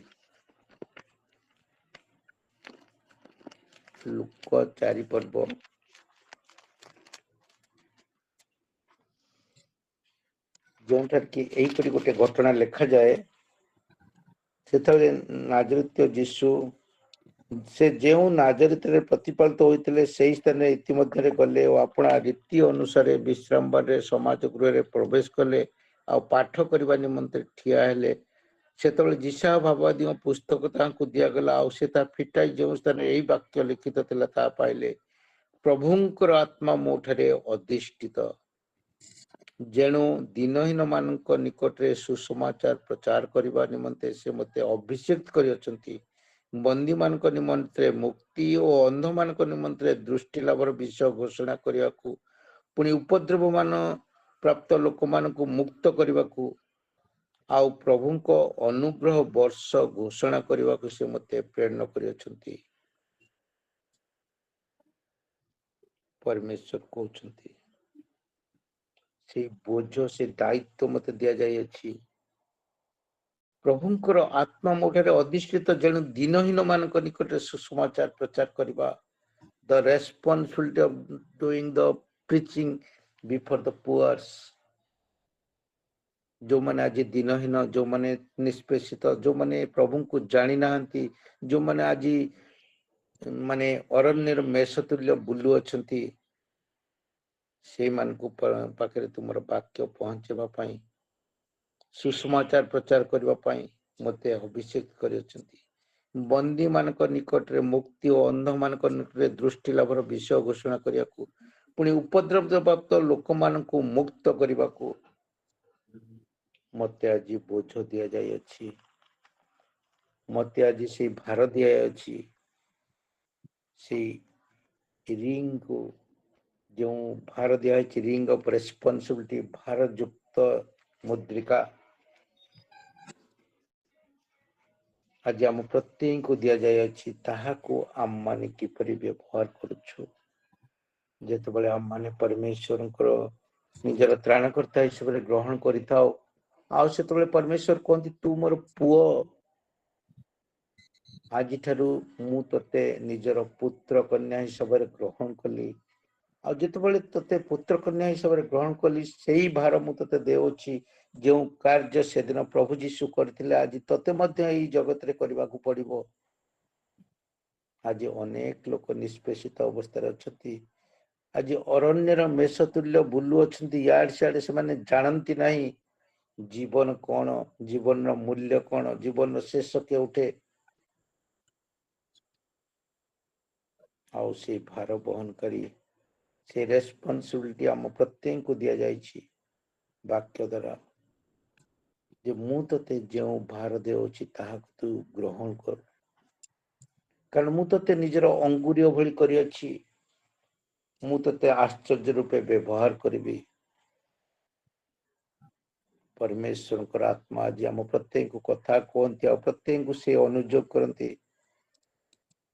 ଲୁକ 4 ପର୍ବ ଯେଉଁଠାରେ କି ଏହିପରି ଗୋଟେ ଘଟଣା ଲେଖାଯାଏ, ସେତେବେଳେ ନାଜରିତ ଯୀଶୁ ସେ ଯେଉଁ ନାଜରିତରେ ପ୍ରତିପାଳିତ ହୋଇଥିଲେ ସେହି ସ୍ଥାନରେ ଇତିମଧ୍ୟରେ ଗଲେ ଓ ଆପଣା ରୀତି ଅନୁସାରେ ବିଶ୍ରାମବାରରେ ସମାଜ ଗୃହରେ ପ୍ରବେଶ କଲେ ଆଉ ପାଠ କରିବା ନିମନ୍ତେ ଠିଆ ହେଲେ। ସେତେବେଳେ ଯିଶା ଭାବବାଦୀଙ୍କ ପୁସ୍ତକ ତାଙ୍କୁ ଦିଆଗଲା, ଆଉ ସେ ତା ଫିଟାଇ ଯେଉଁ ସ୍ଥାନରେ ଏହି ବାକ୍ୟ ଲିଖିତ ଥିଲା ତାହା ପାଇଲେ, ପ୍ରଭୁଙ୍କର ଆତ୍ମା ମୋ ଠାରେ ଅଧିଷ୍ଠିତ, ଯେଣୁ ଦିନହୀନ ମାନଙ୍କ ନିକଟରେ ସୁସମାଚାର ପ୍ରଚାର କରିବା ନିମନ୍ତେ ସେ ମୋତେ ଅଭିଷେକ କରିଅଛନ୍ତି, ବନ୍ଦୀ ମାନଙ୍କ ନିମନ୍ତେ ମୁକ୍ତି ଓ ଅନ୍ଧ ମାନଙ୍କ ନିମନ୍ତେ ଦୃଷ୍ଟି ଲାଭର ବିଷୟ ଘୋଷଣା କରିବାକୁ, ପୁଣି ଉପଦ୍ରବ ମାନ ପ୍ରାପ୍ତ ଲୋକମାନଙ୍କୁ ମୁକ୍ତ କରିବାକୁ, ଆଉ ପ୍ରଭୁଙ୍କ ଅନୁଗ୍ରହ ବର୍ଷ ଘୋଷଣା କରିବାକୁ ସେ ମୋତେ ପ୍ରେରଣ କରିଅଛନ୍ତି। ପରମେଶ୍ୱର କହୁଛନ୍ତି ସେଇ ବୋଝ, ସେ ଦାୟିତ୍ୱ ମୋତେ ଦିଆଯାଇଅଛି। ପ୍ରଭୁଙ୍କର ଆତ୍ମା ମୋ ଠାରେ ଅଧିଷ୍ଠିତ, ଯେଣୁ ଦିନହୀନ ମାନଙ୍କ ନିକଟରେ ସୁସମାଚାର ପ୍ରଚାର କରିବା, the responsibility of doing the preaching before the poors. ଯୋଉମାନେ ଆଜି ଦିନହୀନ, ଯୋଉମାନେ ନିଷ୍ପେଷିତ, ଯୋଉମାନେ ପ୍ରଭୁଙ୍କୁ ଜାଣି ନାହାନ୍ତି, ଯୋଉମାନେ ଆଜି ମାନେ ଅରଣ୍ୟର ମେଷ ତୁଲ୍ୟ ବୁଲୁ ଅଛନ୍ତି, ସେଇମାନଙ୍କୁ ପାଖରେ ତୁମର ବାକ୍ୟ ପହଞ୍ଚିବା ପାଇଁ, ସୁସମାଚାର ପ୍ରଚାର କରିବା ପାଇଁ ମୋତେ ଅଭିଷେକ କରିଅଛନ୍ତି। ବନ୍ଦୀ ମାନଙ୍କ ନିକଟରେ ମୁକ୍ତି ଓ ଅନ୍ଧ ମାନଙ୍କ ନିକଟରେ ଦୃଷ୍ଟି ଲାଭର ବିଷୟ ଘୋଷଣା କରିବାକୁ, ପୁଣି ଉପଦ୍ରବ ପ୍ରାପ୍ତ ଲୋକମାନଙ୍କୁ ମୁକ୍ତ କରିବାକୁ ମୋତେ ଆଜି ବୋଝ ଦିଆଯାଇଅଛି, ମୋତେ ଆଜି ସେଇ ଭାର ଦିଆଯାଇଛି। ସେଇ ରିଙ୍ଗକୁ ଯେଉଁ ଭାର ଦିଆଯାଇଛି, ରିଙ୍ଗ ଅଫ ରେସ୍ପନ୍ସିବିଲିଟି, ଭାର मुद्रिका आज आम प्रत्येक को दि जाए ताहाको आम माने किपरि व्यवहार करुछु जेतेबेले आम माने परमेश्वर निजर त्राणकर्ता हिसाब से ग्रहण करिथाओ आउ सेतेबेले परमेश्वर कहती तू मोर पुओ आज ठारू मु तते निजर पुत्र कन्या हिसाब से ग्रहण कली आ जितेबाला तते पुत्र कन्या हिसाब से ग्रहण कली से ही भार मु तते देउछि जो कार्य से दिन प्रभु जीशु करथिले आज तते मध्य एई जगत रे करबा को पड़िबो। आज अनेक लोक निष्पेषित अवस्था अछंती आज अरण्यर मेष तुल्य बुलु अछंती याड सियाड से माने जानती नहीं जीवन कौन जीवन रो मूल्य कौन जीवन रो शेष केउठे आउ से भार बहन करी से रेस्पॉन्सिबिलिटी आम प्रत्येक को दि जाइए वाक्य द्वारा जे मु तते जो भार देउछि ताहाको तू ग्रहण कर कारण मु तते निजर अंगुरी भली करी अछि मु तते आश्चर्य रूपे व्यवहार करिबी। परमेश्वर आत्मा आज आम प्रत्येक को कथा कहती आ प्रत्येक को से अनुयोग करती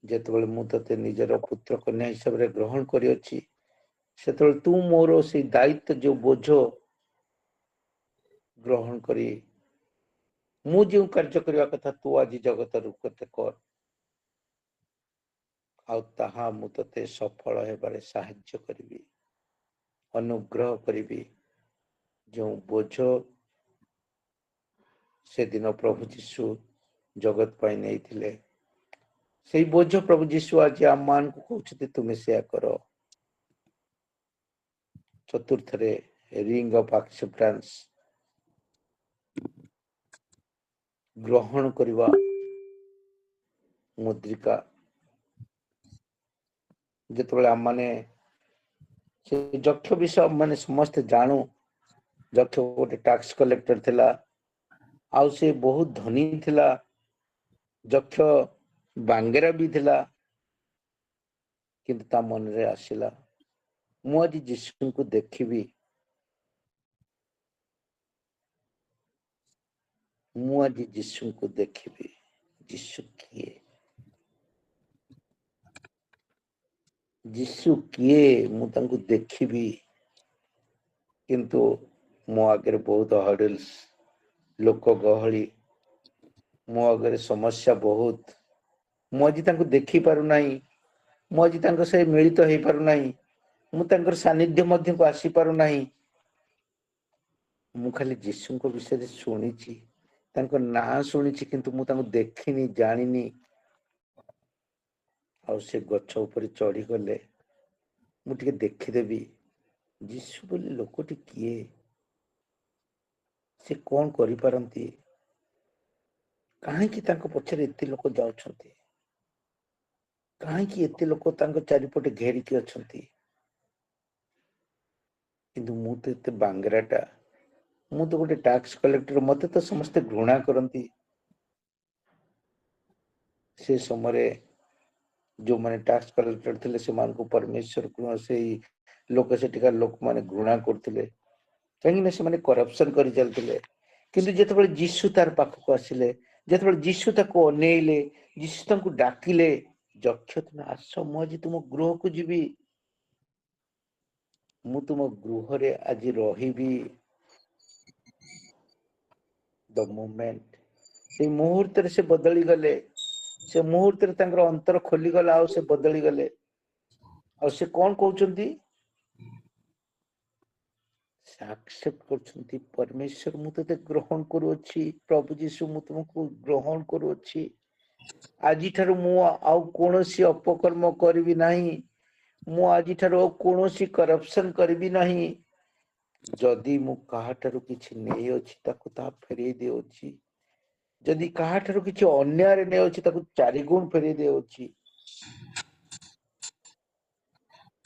जेतेबेले मु तते निजर पुत्र कन्या हिसाब से ग्रहण करी अछि सेतेबेले तू मोर से दायित्व जो बोझ ग्रहण करी मु जो कार्य करबा कथा तू आज जगत रूपते कर आ ताहा मु तते सफल हेबारे साहाय्य करिबी अनुग्रह करिबी जो बोझ से दिन प्रभु जीशु जगत पाई नहीं थिले से बोझ प्रभु जीशु आज आम मान को कहते तुम्हें सेया कर। चतुर्थ रे रिंग ऑफ एक्सेप्टेंस ग्रहण करवा मुद्रिका जिते आम माने से जक्ष विषय माने समस्त जानू जक्ष गोटे टैक्स कलेक्टर थिला आउ से बहुत धनी थिला जक्ष बांगेरा भी थिला किंतु ता मन रे आसिला मु आज यीशु को देखिबी मु आज यीशु को देखिबी यीशु किए यीशु किए मु तांको देखिबी किंतु मो आगे बहुत हर्डल्स लोक गहली मो आगे समस्या बहुत मु आज तांको देखि पारु नाही मु आज तांको से मिलित हेई पारु नाही मु तांकर सानिध्य मध्य को आसी पारु नाही मु खाली यीशु को विषय रे सुनिछि तांको ना सुनिछि किंतु मु तांको देखिनी जानिनी आ से गच्छ ऊपर चढ़ी गले मु टिके देखिदेबी यीशु बोली लोकटी किए से कौन करि पारंती काहे कि तांको पछरे एते लोक जाउछंती काहे कि एते लोक तांको चारिपटे घेरी के अछंती किंतु मु तो एते बांगराटा मु तो गोटे टैक्स कलेक्टर मते तो समस्त घृणा करंती से समय जो माने टैक्स कलेक्टर थिले से मान को परमेश्वर को से लोक सेटिका लोक माने घृणा करथिले कहीं ना से माने करप्शन करि चलथिले किंतु जेतेबेले यीशु तार पाख को आसिले जेतेबेले यीशु ताको अनेइले यीशु तांको डाकिले जक्ष तुम आस मु आज तुम गृह को जीवी मु तुम गृह रे आज रहिबी द मोमेंट से मुहूर्त रे से बदली गले से मुहूर्त रे तांकर अंतर खोली गला आ से बदली गले आ से कौन कहउचंती से एक्सेप्ट करछंती परमेश्वर मु तते ग्रहण करूछि प्रभु यीशु मु तुमको ग्रहण करूछि आजि ठारू मु आउ कोनोसी अपकर्म करबी नाही मु आजि ठारू कोनोसी करप्शन करबी नाही जदि मु काहा ठारू किछि नै अछि ताको ता फेरै देउछि जदि काहा ठारू किछि अन्याय नै अछि ताको चारि गुण फेरै देउछि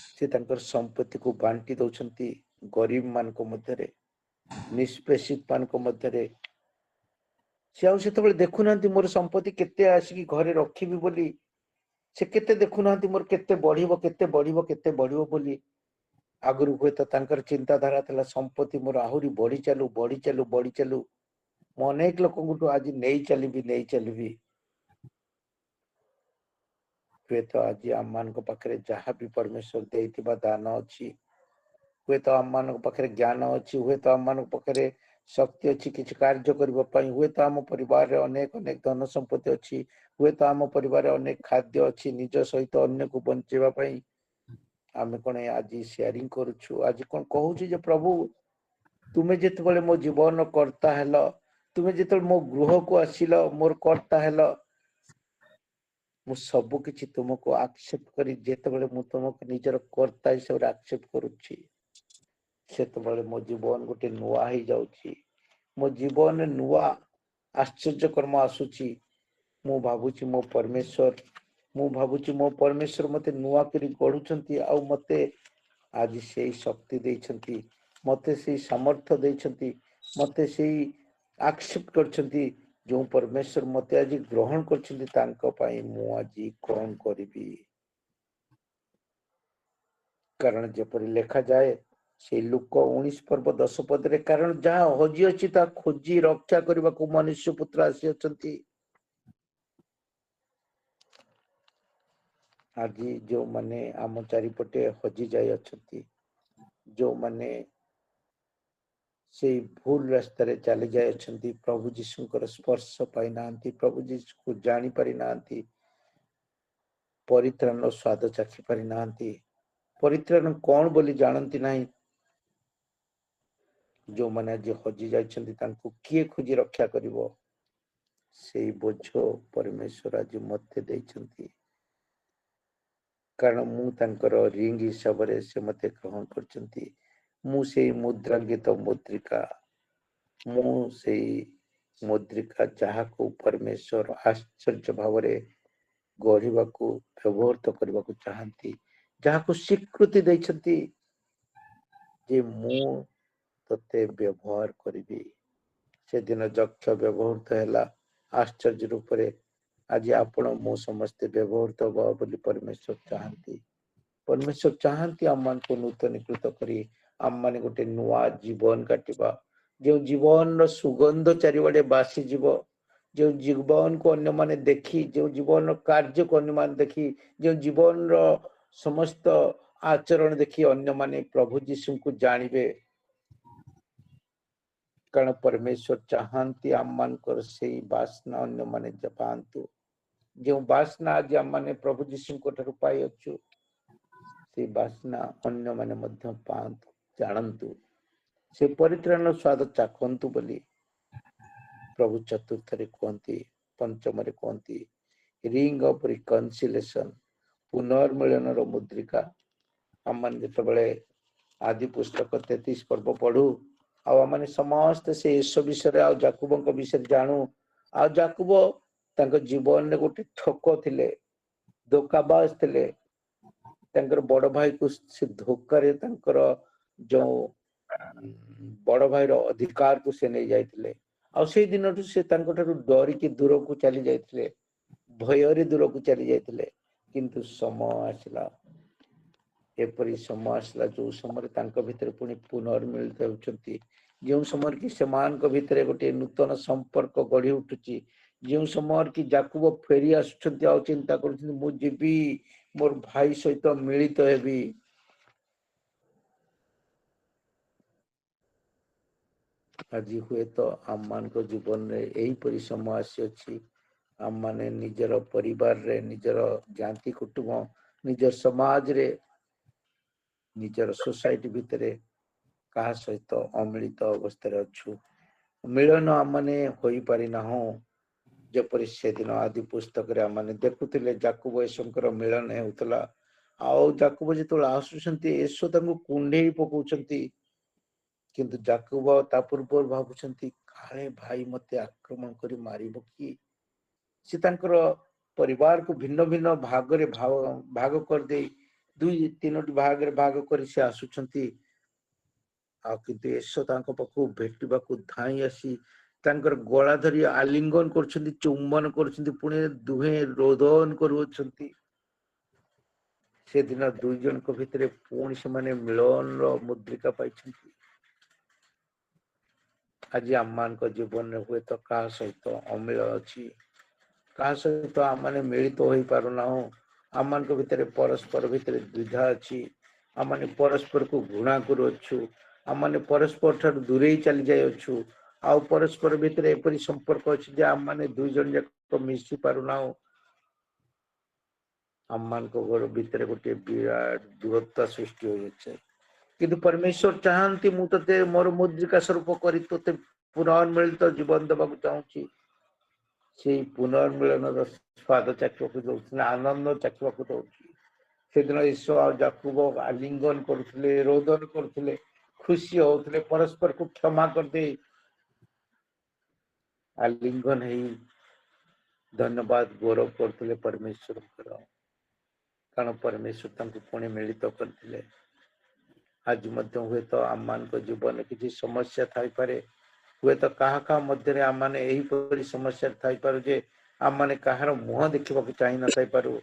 से तांकर संपत्ति को बांटी दउछंती गरीब मान को मध्य रे निष्पेषित मान को मध्य रे से आउ सेतबेले देखु नांती मोर संपत्ति केते आसी घरे रखिबी बोली से केते देखु नांती मोर केते बढ़िबो बोली आगुरी हुए तो तांकर चिंताधारा था संपत्ति मोर आहुरी बढ़ी चालू बढ़ी चालू बढ़ी चालू मु अनेक लोक आज नहीं चलि हुए तो आज आम मान पाखे जहाँ भी परमेश्वर देइथिबा दान अच्छी हुए तो आम मान पाखे ज्ञान अच्छी हुए तो आम मान पाखे शक्ति अच्छी किसी कार्य करने हुए तो आम परिवार अनेक अनेक धन संपत्ति अच्छी हुए तो आम परिवार अनेक खाद्य अच्छी निज सहित अन्य को बंचेवाई आम कौन आज शेयरिंग करुछु आज कौन कहूँ जे प्रभु तुम्हें जिते मो जीवन कर्ता हेल तुम्हें जिते मो गृह को आसिल मोर कर्ता हेल मु सब किछि तुमको एक्सेप्ट करी जेतेबेले मु तुमको निजर कर्ता हिसाब रे एक्सेप्ट करूछि सेतेबेले मो जीवन गोटे नुआ ही जाउछि मो जीवन नुआ आश्चर्य कर्म आसुछि मु भाबुछि मो परमेश्वर मते नुआ करी गढुछंती आ मते आज सेही शक्ति देइछंती मते सेही सामर्थ्य देइछंती मते सेही एक्सेप्ट करछंती जो परमेश्वर मते आज ग्रहण करछंती तांको पाई मु आज कौन करिबी कारण जेपरि लेखा जाए से लुक 19 पर्व 10 पद रे कारण जहाँ हजी अछि ता खोजी रक्षा करबा को मनुष्य पुत्र आसी अछंती आज जो माने आम चारिपटे हजी जाय अछंती जो माने से भूल रास्ता रे चली जाय अछंती प्रभु जीशुकर स्पर्श पाई नांती प्रभु जीशु को जानी पारि नांती परित्राण स्वाद चाखी पारि नांती परित्राण कौन बोली जानती नहीं जो माने आज हजी जाइछंती तांको किए खोजी रक्षा करिवो से बोझ परमेश्वर आज मते देइछंती कारण मु तांकर रिंग हिसाब रे से मते ग्रहण करछंती मु से मुद्रांकित मुद्रिका मु से मुद्रिका जहाँ को परमेश्वर आश्चर्य भाव रे गढ़ा को व्यवहृत करने को चाहती जहाँ को स्वीकृति देइछंती जे मु तते व्यवहार करिबी से दिन जक्ष व्यवहृत हैला आश्चर्य रूप रे आज आपण मो समस्त व्यवहृत हो बोली परमेश्वर चाहती आम मान को नूतनीकृत करी आम मान गोटे नुआ जीवन काटिबा जो जीवन सुगंध चारिबडे बासी जीव जो जीवन को अन्य माने देखी जो जीवन कार्य को अन्य मान देखी जो जीवन रो समस्त आचरण देखी अन्य माने प्रभु जीशु को जानबे कारण परमेश्वर चाहती आम मान कर से वासना अन्य माने जपांतु जो वासना आज आम माने प्रभु जीशु को ठारू पाई अछु से वासना अन्य माने मध्य पांतु जानंतु से परित्राण स्वाद चाखंतु बोली प्रभु चतुर्थ रे कहती पंचम रे कहती रिंग ऑफ रिकन्सिलेशन पुनर्मिलन रो मुद्रिका आम जिते आदि पुस्तक 33 पर्व पढ़ू आम समस्त से यीशु विषय आ जाकुब विषय जानू आ जाकुब तांको जीवन रे गोटे ठक थिले धोखाबाज थिले तांकर बड़ भाई को से धोखा रे तांकर जो बड़ भाई रो अधिकार को से नहीं जाइथिले आ से दिन से डरी की दूर को चली जाइथिले भय दूर को चली जाइथिले किंतु समय आसला एपरी समय आसला जो समय तांको भितर पुणी पुनर्मिलित होउछंती जो समय कि समान को भितर गोटे नूतन संपर्क गढ़ी उठुची जो समय कि जाकुब फेरी आसुछंती आ चिंता करूछंती मु जीवी मोर भाई सहित मिलित हेबी आज हुए तो आम मान को जीवन रे यही परि समय आसी अछि आम माने निजर परिवार रे निजर जाति कुटुंब निजर समाज रे निजर सोसाइटी भितरे कहा सहित अमिलित अवस्था रे अछु मिलन आम माने होई पारि ना हो जेपरि से दिन आदि पुस्तक रे आम माने देखुतिले जाकुब एसंकर मिलन हेउतला आउ जाकुब जेतोला आसुछंती एसो तांको कुंडेई पकोउछंती किंतु जाकुब ता पूर्व भाबुछंती काले भाई मते आक्रमण करी मारिबो कि से तांकर परिवार को भिन्न भिन्न भाग रे भाग कर दे दुई तीनोटी भाग रे भाग कर से आसुछंती आ किंतु एसो तांको पखु भेटिबा को धाई आसी तांकर गळा धरी आलिंगन करछंती चुंबन करछंती पुणे दुहे रोदन करूछंती ସେଦିନ ଦୁଇ ଜଣଙ୍କ ଭିତରେ ପୁଣି ସେମାନେ ମିଳନର ମୁଦ୍ରିକା ପାଇଛନ୍ତି। ଆଜି ଆମମାନଙ୍କ ଜୀବନରେ ହୁଏତ କାହା ସହିତ ଅମିଳ ଅଛି, କାହା ସହିତ ଆମମାନେ ମିଳିତ ହୋଇପାରୁନାହୁଁ। ଆମମାନଙ୍କ ଭିତରେ ପରସ୍ପର ଭିତରେ ଦ୍ୱିଧା ଅଛି। ଆମମାନେ ପରସ୍ପରକୁ ଘୃଣା କରୁଅଛୁ। ଆମମାନେ ପରସ୍ପର ଠାରୁ ଦୂରେଇ ଚାଲି ଯାଇଅଛୁ। ଆଉ ପରସ୍ପର ଭିତରେ ଏପରି ସମ୍ପର୍କ ଅଛି ଯେ ଆମମାନେ ଦୁଇ ଜଣ ଯାକ ମିଶି ପାରୁନାହୁଁ। ଆମମାନଙ୍କ ଘର ଭିତରେ ଗୋଟିଏ ବିରାଟ ଦୂରତା ସୃଷ୍ଟି ହୋଇଅଛି। କିନ୍ତୁ ପରମେଶ୍ୱର ଚାହାନ୍ତି ମୁଁ ତତେ ମୋର ମୁଦ୍ରିକା ସ୍ୱରୂପ କରି ତତେ ପୁନର୍ମିଳିତ ଜୀବନ ଦେବାକୁ ଚାହୁଁଛି। ସେଇ ପୁନର୍ମିଳନର ସ୍ୱାଦ ଚାଖିବାକୁ ଦଉଛି, ଆନନ୍ଦ ଚାଖିବାକୁ ଦଉଛି। ସେଦିନ ଈଶ୍ୱର ଆଉ ଯାକୁବ ଆଲିଙ୍ଗନ କରୁଥିଲେ, ରୋଦନ କରୁଥିଲେ, ଖୁସି ହଉଥିଲେ, ପରସ୍ପରକୁ କ୍ଷମା କରିଦେଇ ଆଲିଙ୍ଗନ ହେଇ ଧନ୍ୟବାଦ ଗୌରବ କରୁଥିଲେ ପରମେଶ୍ୱରଙ୍କର, କାରଣ ପରମେଶ୍ୱର ତାଙ୍କୁ ପୁଣି ମିଳିତ କରିଥିଲେ। ଆଜି ମଧ୍ୟ ହୁଏତ ଆମମାନଙ୍କ ଜୀବନରେ କିଛି ସମସ୍ୟା ଥାଇପାରେ। ହୁଏତ କାହା କାହା ମଧ୍ୟରେ ଆମମାନେ ଏହିପରି ସମସ୍ୟାରେ ଥାଇପାରୁ ଯେ ଆମମାନେ କାହାର ମୁହଁ ଦେଖିବାକୁ ଚାହିଁ ନଥାଇପାରୁ।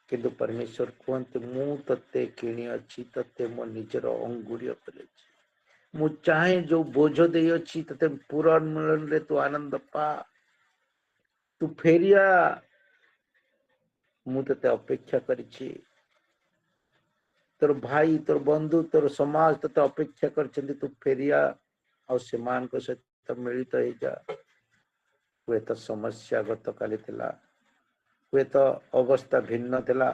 କିନ୍ତୁ ପରମେଶ୍ୱର କୁହନ୍ତି ମୁଁ ତତେ କିଣିଅଛି, ତତେ ମୋ ନିଜର ଅଙ୍ଗୁଳି କରିଅଛି। ମୁଁ ଚାହେଁ ଯୋଉ ବୋଝ ଦେଇଅଛି ତତେ ପୁନର୍ମିଳନରେ ତୁ ଆନନ୍ଦ ପା, ତୁ ଫେରିଆ, ମୁଁ ତତେ ଅପେକ୍ଷା କରିଛି। ତୋର ଭାଇ, ତୋର ବନ୍ଧୁ, ତୋର ସମାଜ ତତେ ଅପେକ୍ଷା କରିଛନ୍ତି, ତୁ ଫେରିଆ ଆଉ ସେମାନଙ୍କ ସହିତ ମିଳିତ ହେଇଯା। ହୁଏତ ସମସ୍ୟା ଗତକାଲି ଥିଲା, ହୁଏତ ଅବସ୍ଥା ଭିନ୍ନ ଥିଲା,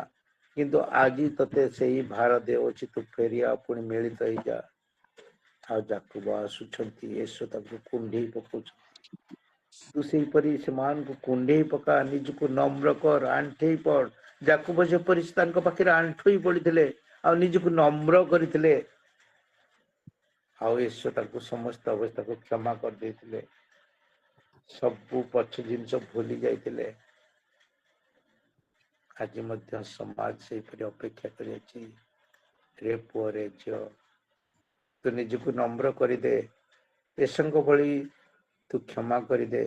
କିନ୍ତୁ ଆଜି ତତେ ସେଇ ଭାର ଦେଉଛି, ତୁ ଫେରିଆ ପୁଣି ମିଳିତ ହେଇଯା। ଆଉ ଯାକୁବ ଆସୁଛନ୍ତି, ଈଶ୍ୱର ତାଙ୍କୁ କୁଣ୍ଢେଇ ପକଉଛନ୍ତି। ତୁ ସେହିପରି ସେମାନଙ୍କୁ କୁଣ୍ଢେଇ ପକା, ନିଜକୁ ନମ୍ର କର, ଆଣ୍ଠେଇ ପଡ। ଯାକୁବ ଯେପରି ତାଙ୍କ ପାଖରେ ଆଣ୍ଠୋଇ ପଡିଥିଲେ ଆଉ ନିଜକୁ ନମ୍ର କରିଥିଲେ, ଆଉ ଈଶ୍ୱର ତାଙ୍କୁ ସମସ୍ତ ଅବସ୍ଥାକୁ କ୍ଷମା କରିଦେଇଥିଲେ। ସବୁ ପଛ ଜିନିଷ ଭୁଲି ଯାଇଥିଲେ। ଆଜି ମଧ୍ୟ ସମାଜ ସେହିପରି ଅପେକ୍ଷା କରିଅଛି। ରେ ପୁଅ, ରେ ଝିଅ, ତୁ ନିଜକୁ ନମ୍ର କରିଦେ, ଈଶ୍ୱରଙ୍କ ଭଳି ତୁ କ୍ଷମା କରିଦେ,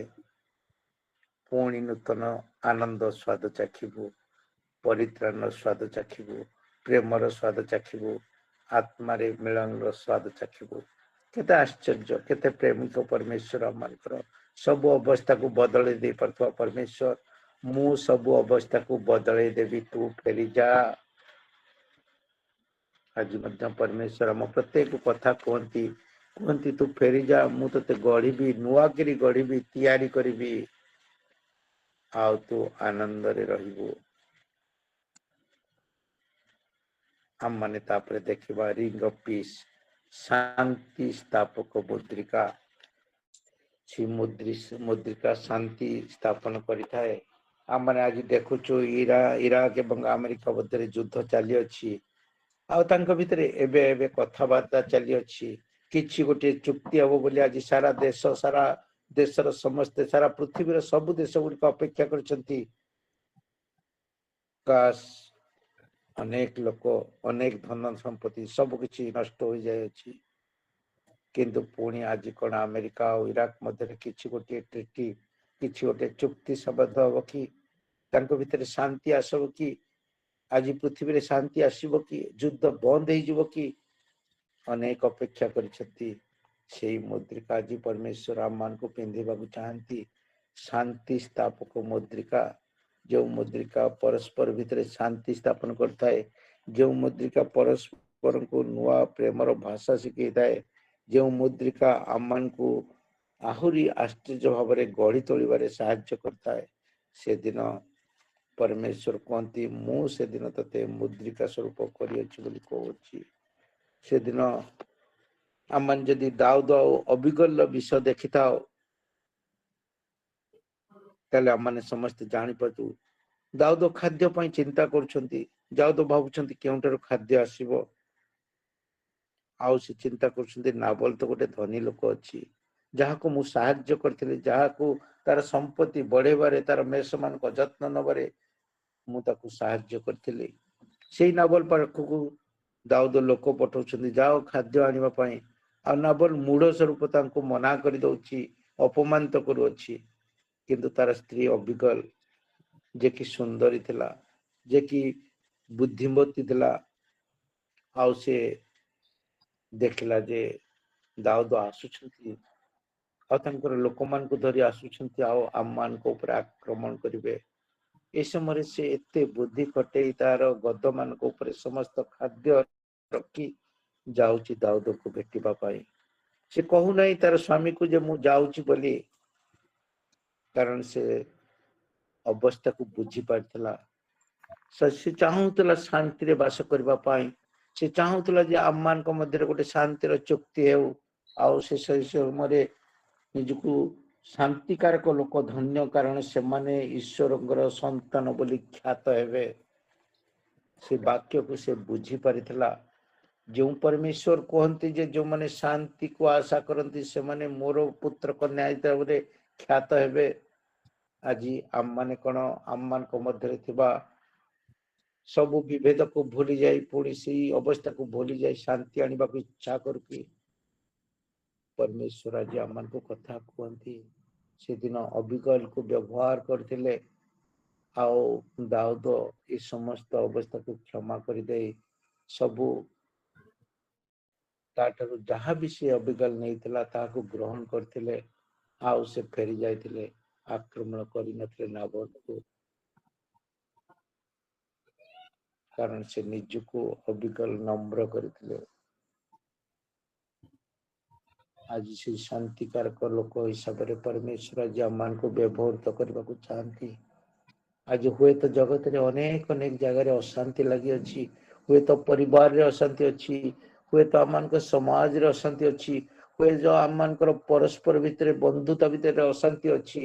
ପୁଣି ନୂତନ ଆନନ୍ଦ ସ୍ୱାଦ ଚାଖିବୁ, ପରିତ୍ରାଣର ସ୍ୱାଦ ଚାଖିବୁ, ପ୍ରେମର ସ୍ୱାଦ ଚାଖିବୁ, ଆତ୍ମାରେ ମିଳନର ସ୍ୱାଦ ଚାଖିବୁ। କେତେ ଆଶ୍ଚର୍ଯ୍ୟ, କେତେ ପ୍ରେମିକ ପରମେଶ୍ୱର ଆମମାନଙ୍କର। ସବୁ ଅବସ୍ଥାକୁ ବଦଳେଇ ଦେଇ ପାରୁଥିବା ପରମେଶ୍ୱର, ମୁଁ ସବୁ ଅବସ୍ଥାକୁ ବଦଳେଇ ଦେବି, ତୁ ଫେରିଯା। ଆଜି ମଧ୍ୟ ପରମେଶ୍ୱର ଆମ ପ୍ରତ୍ୟେକ କଥା କୁହନ୍ତି, କୁହନ୍ତି ତୁ ଫେରିଯା, ମୁଁ ତତେ ଗଢିବି, ନୂଆ କରି ଗଢିବି, ତିଆରି କରିବି, ଆଉ ତୁ ଆନନ୍ଦରେ ରହିବୁ। ଆମମାନେ ତାପରେ ଦେଖିବା ରିଙ୍ଗ ଅଫ ପିସ୍, ଶାନ୍ତି ସ୍ଥାପକ ମୁଦ୍ରିକା। ସେ ମୁଦ୍ରିକା ଶାନ୍ତି ସ୍ଥାପନ କରିଥାଏ। ଆମମାନେ ଆଜି ଦେଖୁଛୁ ଇରାକ ଏବଂ ଆମେରିକା ମଧ୍ୟରେ ଯୁଦ୍ଧ ଚାଲିଅଛି। ଆଉ ତାଙ୍କ ଭିତରେ ଏବେ ଏବେ କଥାବାର୍ତ୍ତା ଚାଲିଅଛି। କିଛି ଗୋଟିଏ ଚୁକ୍ତି ହବ ବୋଲି ଆଜି ସାରା ଦେଶର ସମସ୍ତେ, ସାରା ପୃଥିବୀର ସବୁ ଦେଶ ଗୁଡିକ ଅପେକ୍ଷା କରିଛନ୍ତି। କାଶ ଅନେକ ଲୋକ, ଅନେକ ଧନ ସମ୍ପତ୍ତି ସବୁ କିଛି ନଷ୍ଟ ହୋଇଯାଇଅଛି। କିନ୍ତୁ ପୁଣି ଆଜି କଣ ଆମେରିକା ଆଉ ଇରାକ ମଧ୍ୟରେ କିଛି ଗୋଟିଏ ଟ୍ରିଟି, କିଛି ଗୋଟିଏ ଚୁକ୍ତି ସମ୍ବଦ୍ଧ ହବ କି? ତାଙ୍କ ଭିତରେ ଶାନ୍ତି ଆସିବ କି? ଆଜି ପୃଥିବୀରେ ଶାନ୍ତି ଆସିବ କି? ଯୁଦ୍ଧ ବନ୍ଦ ହେଇଯିବ କି? ଅନେକ ଅପେକ୍ଷା କରିଛନ୍ତି। ସେଇ ମୁଦ୍ରିକା ଆଜି ପରମେଶ୍ୱର ଆମମାନଙ୍କୁ ପିନ୍ଧିବାକୁ ଚାହାନ୍ତି। ଶାନ୍ତି ସ୍ଥାପକ ମୁଦ୍ରିକା, ଯେଉଁ ମୁଦ୍ରିକା ପରସ୍ପର ଭିତରେ ଶାନ୍ତି ସ୍ଥାପନ କରିଥାଏ, ଯେଉଁ ମୁଦ୍ରିକା ପରସ୍ପରଙ୍କୁ ନୂଆ ପ୍ରେମର ଭାଷା ଶିଖେଇଥାଏ, ଯେଉଁ ମୁଦ୍ରିକା ଆମମାନଙ୍କୁ ଆହୁରି ଆଶ୍ଚର୍ଯ୍ୟ ଭାବରେ ଗଢି ତୋଳିବାରେ ସାହାଯ୍ୟ କରିଥାଏ, ସେଦିନ ପରମେଶ୍ୱର କୁହନ୍ତି ମୁଁ ସେଦିନ ତତେ ମୁଦ୍ରିକା ସ୍ୱରୂପ କରିଅଛି ବୋଲି କହୁଛି। ସେଦିନ ଆମମାନେ ଯଦି ଦାଉଦ ଆଉ ଅବିଗଲର ବିଷୟ ଦେଖିଥାଉ, ତାହେଲେ ଆମମାନେ ସମସ୍ତେ ଜାଣିପାରୁ ଦାଉଦ ଖାଦ୍ୟ ପାଇଁ ଚିନ୍ତା କରୁଛନ୍ତି। ଦାଉଦ ଭାବୁଛନ୍ତି କେଉଁଠାରୁ ଖାଦ୍ୟ ଆସିବ। ଆଉ ସେ ଚିନ୍ତା କରୁଛନ୍ତି ନାବଲ ତ ଗୋଟେ ଧନୀ ଲୋକ ଅଛି, ଯାହାକୁ ମୁଁ ସାହାଯ୍ୟ କରିଥିଲି, ଯାହାକୁ ତାର ସମ୍ପତ୍ତି ବଢେଇବାରେ, ତାର ମେଷ ମାନଙ୍କ ଯତ୍ନ ନେବାରେ ମୁଁ ତାକୁ ସାହାଯ୍ୟ କରିଥିଲି। ସେଇ ନାବଲ ପାଖକୁ ଦାଉଦ ଲୋକ ପଠାଉଛନ୍ତି, ଯାଅ ଖାଦ୍ୟ ଆଣିବା ପାଇଁ। ଆଉ ନାବଲ ମୂଢ ସ୍ୱରୂପ ତାଙ୍କୁ ମନା କରିଦଉଛି, ଅପମାନିତ କରୁଅଛି। କିନ୍ତୁ ତାର ସ୍ତ୍ରୀ ଅବିଗଲ, ଯେ କି ସୁନ୍ଦରୀ ଥିଲା, ଯେ କି ବୁଦ୍ଧିମତୀ ଥିଲା ଆଉ ସେ ଦେଖିଲା ଯେ ଦାଉଦ ଆସୁଛନ୍ତି ଆଉ ତାଙ୍କର ଲୋକମାନଙ୍କୁ ଧରି ଆସୁଛନ୍ତି ଆଉ ଆମମାନଙ୍କ ଉପରେ ଆକ୍ରମଣ କରିବେ। ଏ ସମୟରେ ସେ ଏତେ ବୁଦ୍ଧି ଖଟେଇ ତାର ଗଦ ମାନଙ୍କ ଉପରେ ସମସ୍ତ ଖାଦ୍ୟ ରଖି ଯାଉଛି ଦାଉଦକୁ ଭେଟିବା ପାଇଁ। ସେ କହୁନାହିଁ ତାର ସ୍ୱାମୀକୁ ଯେ ମୁଁ ଯାଉଛି ବୋଲି, କାରଣ ସେ ଅବସ୍ଥାକୁ ବୁଝି ପାରିଥିଲା। ସେ ଚାହୁଁଥିଲା ଶାନ୍ତିରେ ବାସ କରିବା ପାଇଁ। ସେ ଚାହୁଁଥିଲା ଯେ ଆମମାନଙ୍କ ମଧ୍ୟରେ ଗୋଟେ ଶାନ୍ତିର ଚୁକ୍ତି ହେଉ ଆଉ ସେ ସମୟରେ ନିଜକୁ ଶାନ୍ତିକାରକ ଲୋକ ଧନ୍ୟ, କାରଣ ସେମାନେ ଈଶ୍ୱରଙ୍କର ସନ୍ତାନ ବୋଲି ଖ୍ୟାତ ହେବେ। ସେ ବାକ୍ୟକୁ ସେ ବୁଝି ପାରିଥିଲା। ଯେଉଁ ପରମେଶ୍ୱର କୁହନ୍ତି ଯେ ଯେଉଁମାନେ ଶାନ୍ତିକୁ ଆଶା କରନ୍ତି ସେମାନେ ମୋର ପୁତ୍ର କନ୍ୟା ହିସାବରେ ଖ୍ୟାତ ହେବେ। ଆଜି ଆମମାନେ କଣ ଆମମାନଙ୍କ ମଧ୍ୟରେ ଥିବା ସବୁ ବିଭେଦକୁ ଭୁଲି ଯାଇ ପୁଣି ସେଇ ଅବସ୍ଥାକୁ ଭୁଲି ଯାଇ ଶାନ୍ତି ଆଣିବାକୁ ଇଚ୍ଛା କରୁକି? ପରମେଶ୍ୱର ଆଜି ଆମମାନଙ୍କୁ କଥା କୁହନ୍ତି। ସେଦିନ ଅବିକଲକୁ ବ୍ୟବହାର କରିଥିଲେ ଆଉ ଦାଉଦ ଏ ସମସ୍ତ ଅବସ୍ଥାକୁ କ୍ଷମା କରିଦେଇ ସବୁ ତାଠାରୁ ଯାହା ବି ସେ ଅବିକଲ ନେଇଥିଲା ତାହାକୁ ଗ୍ରହଣ କରିଥିଲେ ଆଉ ସେ ଫେରି ଯାଇଥିଲେ, ଆକ୍ରମଣ କରିନଥିଲେ ନାବୋତକୁ, କାରଣ ସେ ନିଜକୁ ଅବିକଲ ନମ୍ର କରିଥିଲେ। ଆଜି ସେ ଶାନ୍ତିକାରକ ଲୋକ ହିସାବରେ ପରମେଶ୍ୱର ଆଜି ଆମମାନଙ୍କୁ ବ୍ୟବହୃତ କରିବାକୁ ଚାହାନ୍ତି। ଆଜି ହୁଏତ ଜଗତରେ ଅନେକ ଅନେକ ଜାଗାରେ ଅଶାନ୍ତି ଲାଗିଅଛି, ହୁଏତ ପରିବାରରେ ଅଶାନ୍ତି ଅଛି, ହୁଏତ ଆମମାନଙ୍କ ସମାଜରେ ଅଶାନ୍ତି ଅଛି, ହୁଏତ ଆମମାନଙ୍କର ପରସ୍ପର ଭିତରେ ବନ୍ଧୁତା ଭିତରେ ଅଶାନ୍ତି ଅଛି।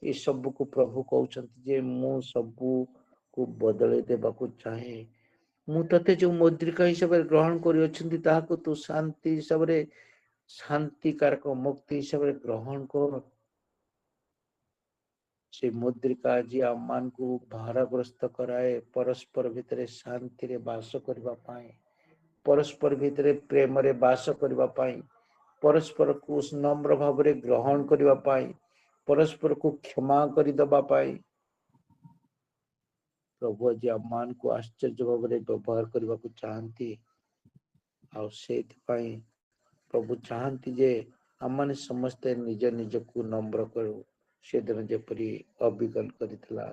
ଏ ସବୁକୁ ପ୍ରଭୁ କହୁଛନ୍ତି ଯେ ମୁଁ ସବୁକୁ ବଦଳେଇ ଦେବାକୁ ଚାହେଁ। ମୁଁ ତତେ ଯୋଉ ମୁଦ୍ରିକା ହିସାବରେ ଗ୍ରହଣ କରିଅଛନ୍ତି ତାହାକୁ ତୁ ଶାନ୍ତି ହିସାବରେ, ଶାନ୍ତିକାରକ ମୁକ୍ତି ହିସାବରେ ଗ୍ରହଣ କର। ସେ ମୁଦ୍ରିକା ଆଜି ଆମମାନଙ୍କୁ ଭାରଗ୍ରସ୍ତ କରାଏ ପରସ୍ପର ଭିତରେ ଶାନ୍ତିରେ ବାସ କରିବା ପାଇଁ, ପରସ୍ପର ଭିତରେ ପ୍ରେମରେ ବାସ କରିବା ପାଇଁ, ପରସ୍ପରକୁ ନମ୍ର ଭାବରେ ଗ୍ରହଣ କରିବା ପାଇଁ, ପରସ୍ପରକୁ କ୍ଷମା କରିଦବା ପାଇଁ। ପ୍ରଭୁ ଆଜି ଆମମାନଙ୍କୁ ଆଶ୍ଚର୍ଯ୍ୟ ଭାବରେ ବ୍ୟବହାର କରିବାକୁ ଚାହାନ୍ତି। ଆଉ ସେଇଥିପାଇଁ ପ୍ରଭୁ ଚାହାନ୍ତି ଯେ ଆମମାନେ ସମସ୍ତେ ନିଜ ନିଜକୁ ନମ୍ର କରୁ, ସେଦିନ ଯେପରି ଅବିକଲ କରିଥିଲା।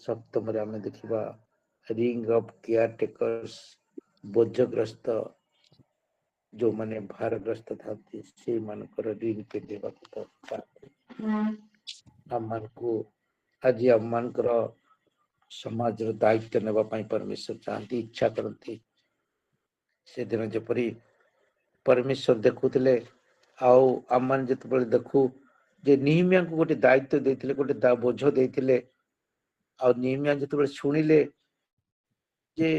ସପ୍ତମରେ ଆମେ ଦେଖିବା ରିଙ୍ଗ ଅଫ୍ କେୟାର ଟେକର୍ସ, ବୋଝଗ୍ରସ୍ତ ଯୋଉମାନେ ଭାରଗ୍ରସ୍ତ ଥାନ୍ତି ସେଇମାନଙ୍କର ରିଙ୍ଗ ପିନ୍ଧିବାକୁ ଚାହାନ୍ତି। ଆମମାନଙ୍କୁ ଆଜି ଆମମାନଙ୍କର ସମାଜର ଦାୟିତ୍ୱ ନେବା ପାଇଁ ପରମେଶ୍ୱର ଚାହାନ୍ତି, ଇଚ୍ଛା କରନ୍ତି। ସେଦିନ ଯେପରି ପରମେଶ୍ୱର ଦେଖୁଥିଲେ ଆଉ ଆମମାନେ ଯେତେବେଳେ ଦେଖୁ ଯେ ନିହିମିଆଙ୍କୁ ଗୋଟେ ଦାୟିତ୍ୱ ଦେଇଥିଲେ, ଗୋଟେ ବୋଝ ଦେଇଥିଲେ, ଆଉ ନିହିମିଆ ଯେତେବେଳେ ଶୁଣିଲେ ଯେ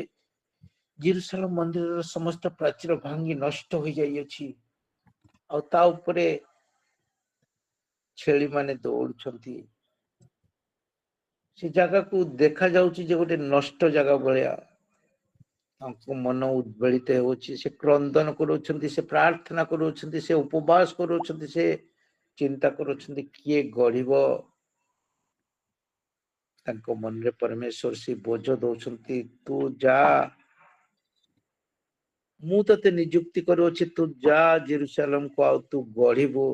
ଜେରୁସାଲେମ ମନ୍ଦିରର ସମସ୍ତ ପ୍ରାଚୀର ଭାଙ୍ଗି ନଷ୍ଟ ହୋଇଯାଇଅଛି ଆଉ ତା ଉପରେ ଛେଳି ମାନେ ଦୌଡୁଛନ୍ତି, ସେ ଜାଗାକୁ ଦେଖାଯାଉଛି ଯେ ଗୋଟେ ନଷ୍ଟ ଜାଗା ଭଳିଆ। ତାଙ୍କ ମନ ଉଦ୍ବେଳିତ ହେଉଛି, ସେ କ୍ରନ୍ଦନ କରୁଛନ୍ତି, ସେ ପ୍ରାର୍ଥନା କରୁଛନ୍ତି, ସେ ଉପବାସ କରୁଛନ୍ତି, ସେ ଚିନ୍ତା କରୁଛନ୍ତି କିଏ ଗଢିବ। ତାଙ୍କ ମନରେ ପରମେଶ୍ୱର ସେ ବୋଝ ଦଉଛନ୍ତି, ତୁ ଯା, ମୁଁ ତତେ ନିଯୁକ୍ତି କରୁଅଛି, ତୁ ଯା ଜେରୁସାଲେମକୁ ଆଉ ତୁ ଗଢିବୁ,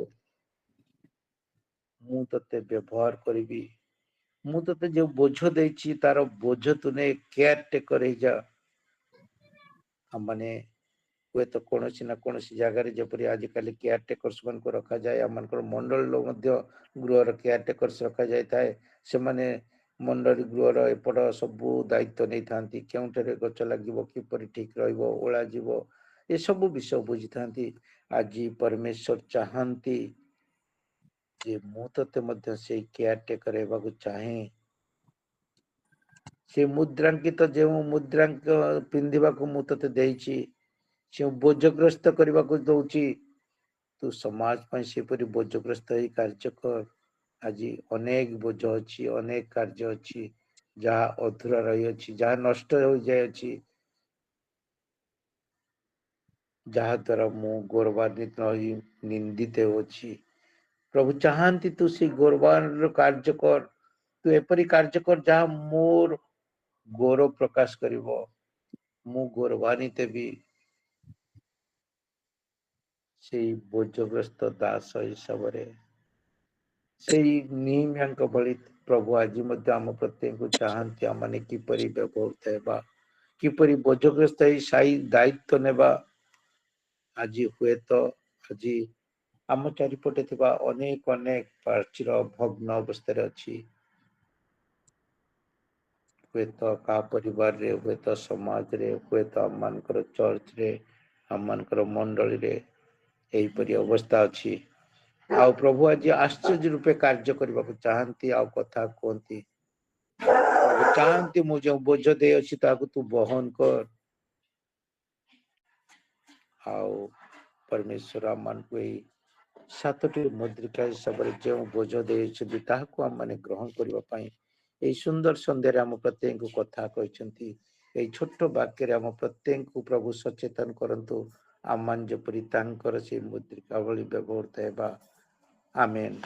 ମୁଁ ତତେ ବ୍ୟବହାର କରିବି, ମୁଁ ତତେ ଯୋଉ ବୋଝ ଦେଇଛି ତାର ବୋଝ ତୁ ନେ, କେୟାର ଟେକର ହେଇଯା। ଆମମାନେ ହୁଏତ କୌଣସି ନା କୌଣସି ଜାଗାରେ ଯେପରି ଆଜିକାଲି କେୟାର ଟେକର୍ସ ମାନଙ୍କୁ ରଖାଯାଏ, ଆମମାନଙ୍କର ମଣ୍ଡଳୀର ମଧ୍ୟ ଗୃହର କେୟାର ଟେକର୍ସ ରଖାଯାଇଥାଏ। ସେମାନେ ମଣ୍ଡଳୀ ଗୃହର ଏପଟ ସବୁ ଦାୟିତ୍ୱ ନେଇଥାନ୍ତି, କେଉଁଠାରେ ଗଛ ଲାଗିବ, କିପରି ଠିକ ରହିବ, ଓଳା ଯିବ, ଏସବୁ ବିଷୟ ବୁଝିଥାନ୍ତି। ଆଜି ପରମେଶ୍ୱର ଚାହାନ୍ତି ଯେ ମୁଁ ତତେ ମଧ୍ୟ ସେଇ କେୟାର ଟେକର ହେବାକୁ ଚାହେଁ। ସେ ମୁଦ୍ରାଙ୍କିତ ଯେଉଁ ମୁଦ୍ରାଙ୍କ ପିନ୍ଧିବାକୁ ମୁଁ ତତେ ଦେଇଛି, ସେ ବୋଝଗ୍ରସ୍ତ କରିବାକୁ ଦଉଛି, ତୁ ସମାଜ ପାଇଁ ସେପରି ବୋଝଗ୍ରସ୍ତ ହେଇ କାର୍ଯ୍ୟ କର। ଆଜି ଅନେକ ବୋଝ ଅଛି, ଅନେକ କାର୍ଯ୍ୟ ଅଛି ଯାହା ଅଧୁରା ରହିଅଛି, ଯାହା ନଷ୍ଟ ହୋଇଯାଇଅଛି, ଯାହା ଦ୍ୱାରା ମୁଁ ଗୌରବାନ୍ୱିତ ହୋଇ ନିନ୍ଦିତ ହେଉଅଛି। ପ୍ରଭୁ ଚାହାନ୍ତି ତୁ ସେଇ ଗୌରବାନ୍ୱିତ କାର୍ଯ୍ୟ କର, ତୁ ଏପରି କାର୍ଯ୍ୟ କର ଯାହା ମୋର ଗୌରବ ପ୍ରକାଶ କରିବ। ମୁଁ ଗୌରବାନ୍ୱିତ ବି ସେଇ ବୋଝଗ୍ରସ୍ତ ଦାସ ହିସାବରେ ସେଇ ନିହିମାଙ୍କ ଭଳି ପ୍ରଭୁ ଆଜି ମଧ୍ୟ ଆମ ପ୍ରତ୍ୟେକଙ୍କୁ ଚାହାନ୍ତି ଆମମାନେ କିପରି ବ୍ୟବହୃତ ହେବା, କିପରି ବୋଝଗ୍ରସ୍ତ ହେଇ ସାଇ ଦାୟିତ୍ୱ ନେବା। ଆଜି ହୁଏତ ଆଜି ଆମ ଚାରିପଟେ ଥିବା ଅନେକ ପ୍ରାଚୀର ଭଗ୍ନ ଅବସ୍ଥାରେ ଅଛି। ହୁଏତ କାହା ପରିବାରରେ, ହୁଏତ ସମାଜରେ, ହୁଏତ ଆମମାନଙ୍କର ଚର୍ଚ୍ଚରେ, ଆମମାନଙ୍କର ମଣ୍ଡଳୀରେ ଏହିପରି ଅବସ୍ଥା ଅଛି। ଆଉ ପ୍ରଭୁ ଆଜି ଆଶ୍ଚର୍ଯ୍ୟ ରୂପେ କାର୍ଯ୍ୟ କରିବାକୁ ଚାହାନ୍ତି ଆଉ କଥା କୁହନ୍ତି। ପ୍ରଭୁ ଚାହାନ୍ତି ମୁଁ ଯେଉଁ ବୋଝ ଦେଇଅଛି ତାହାକୁ ତୁ ବହନ କର। ଆଉ ପରମେଶ୍ୱର ଆମମାନଙ୍କୁ ଏଇ 7ଟି ମୁଦ୍ରିକା ହିସାବରେ ଯେଉଁ ବୋଝ ଦେଇଛନ୍ତି ତାହାକୁ ଆମମାନେ ଗ୍ରହଣ କରିବା ପାଇଁ ଏଇ ସୁନ୍ଦର ସନ୍ଧ୍ୟାରେ ଆମ ପ୍ରତ୍ୟେକଙ୍କୁ କଥା କହିଛନ୍ତି। ଏଇ ଛୋଟ ବାକ୍ୟରେ ଆମ ପ୍ରତ୍ୟେକଙ୍କୁ ପ୍ରଭୁ ସଚେତନ କରନ୍ତୁ। ଆମମାନେ ଯେପରି ତାଙ୍କର ସେଇ ମୁଦ୍ରିକା ଭଳି ବ୍ୟବହୃତ ହେବା। ଆମେନ୍।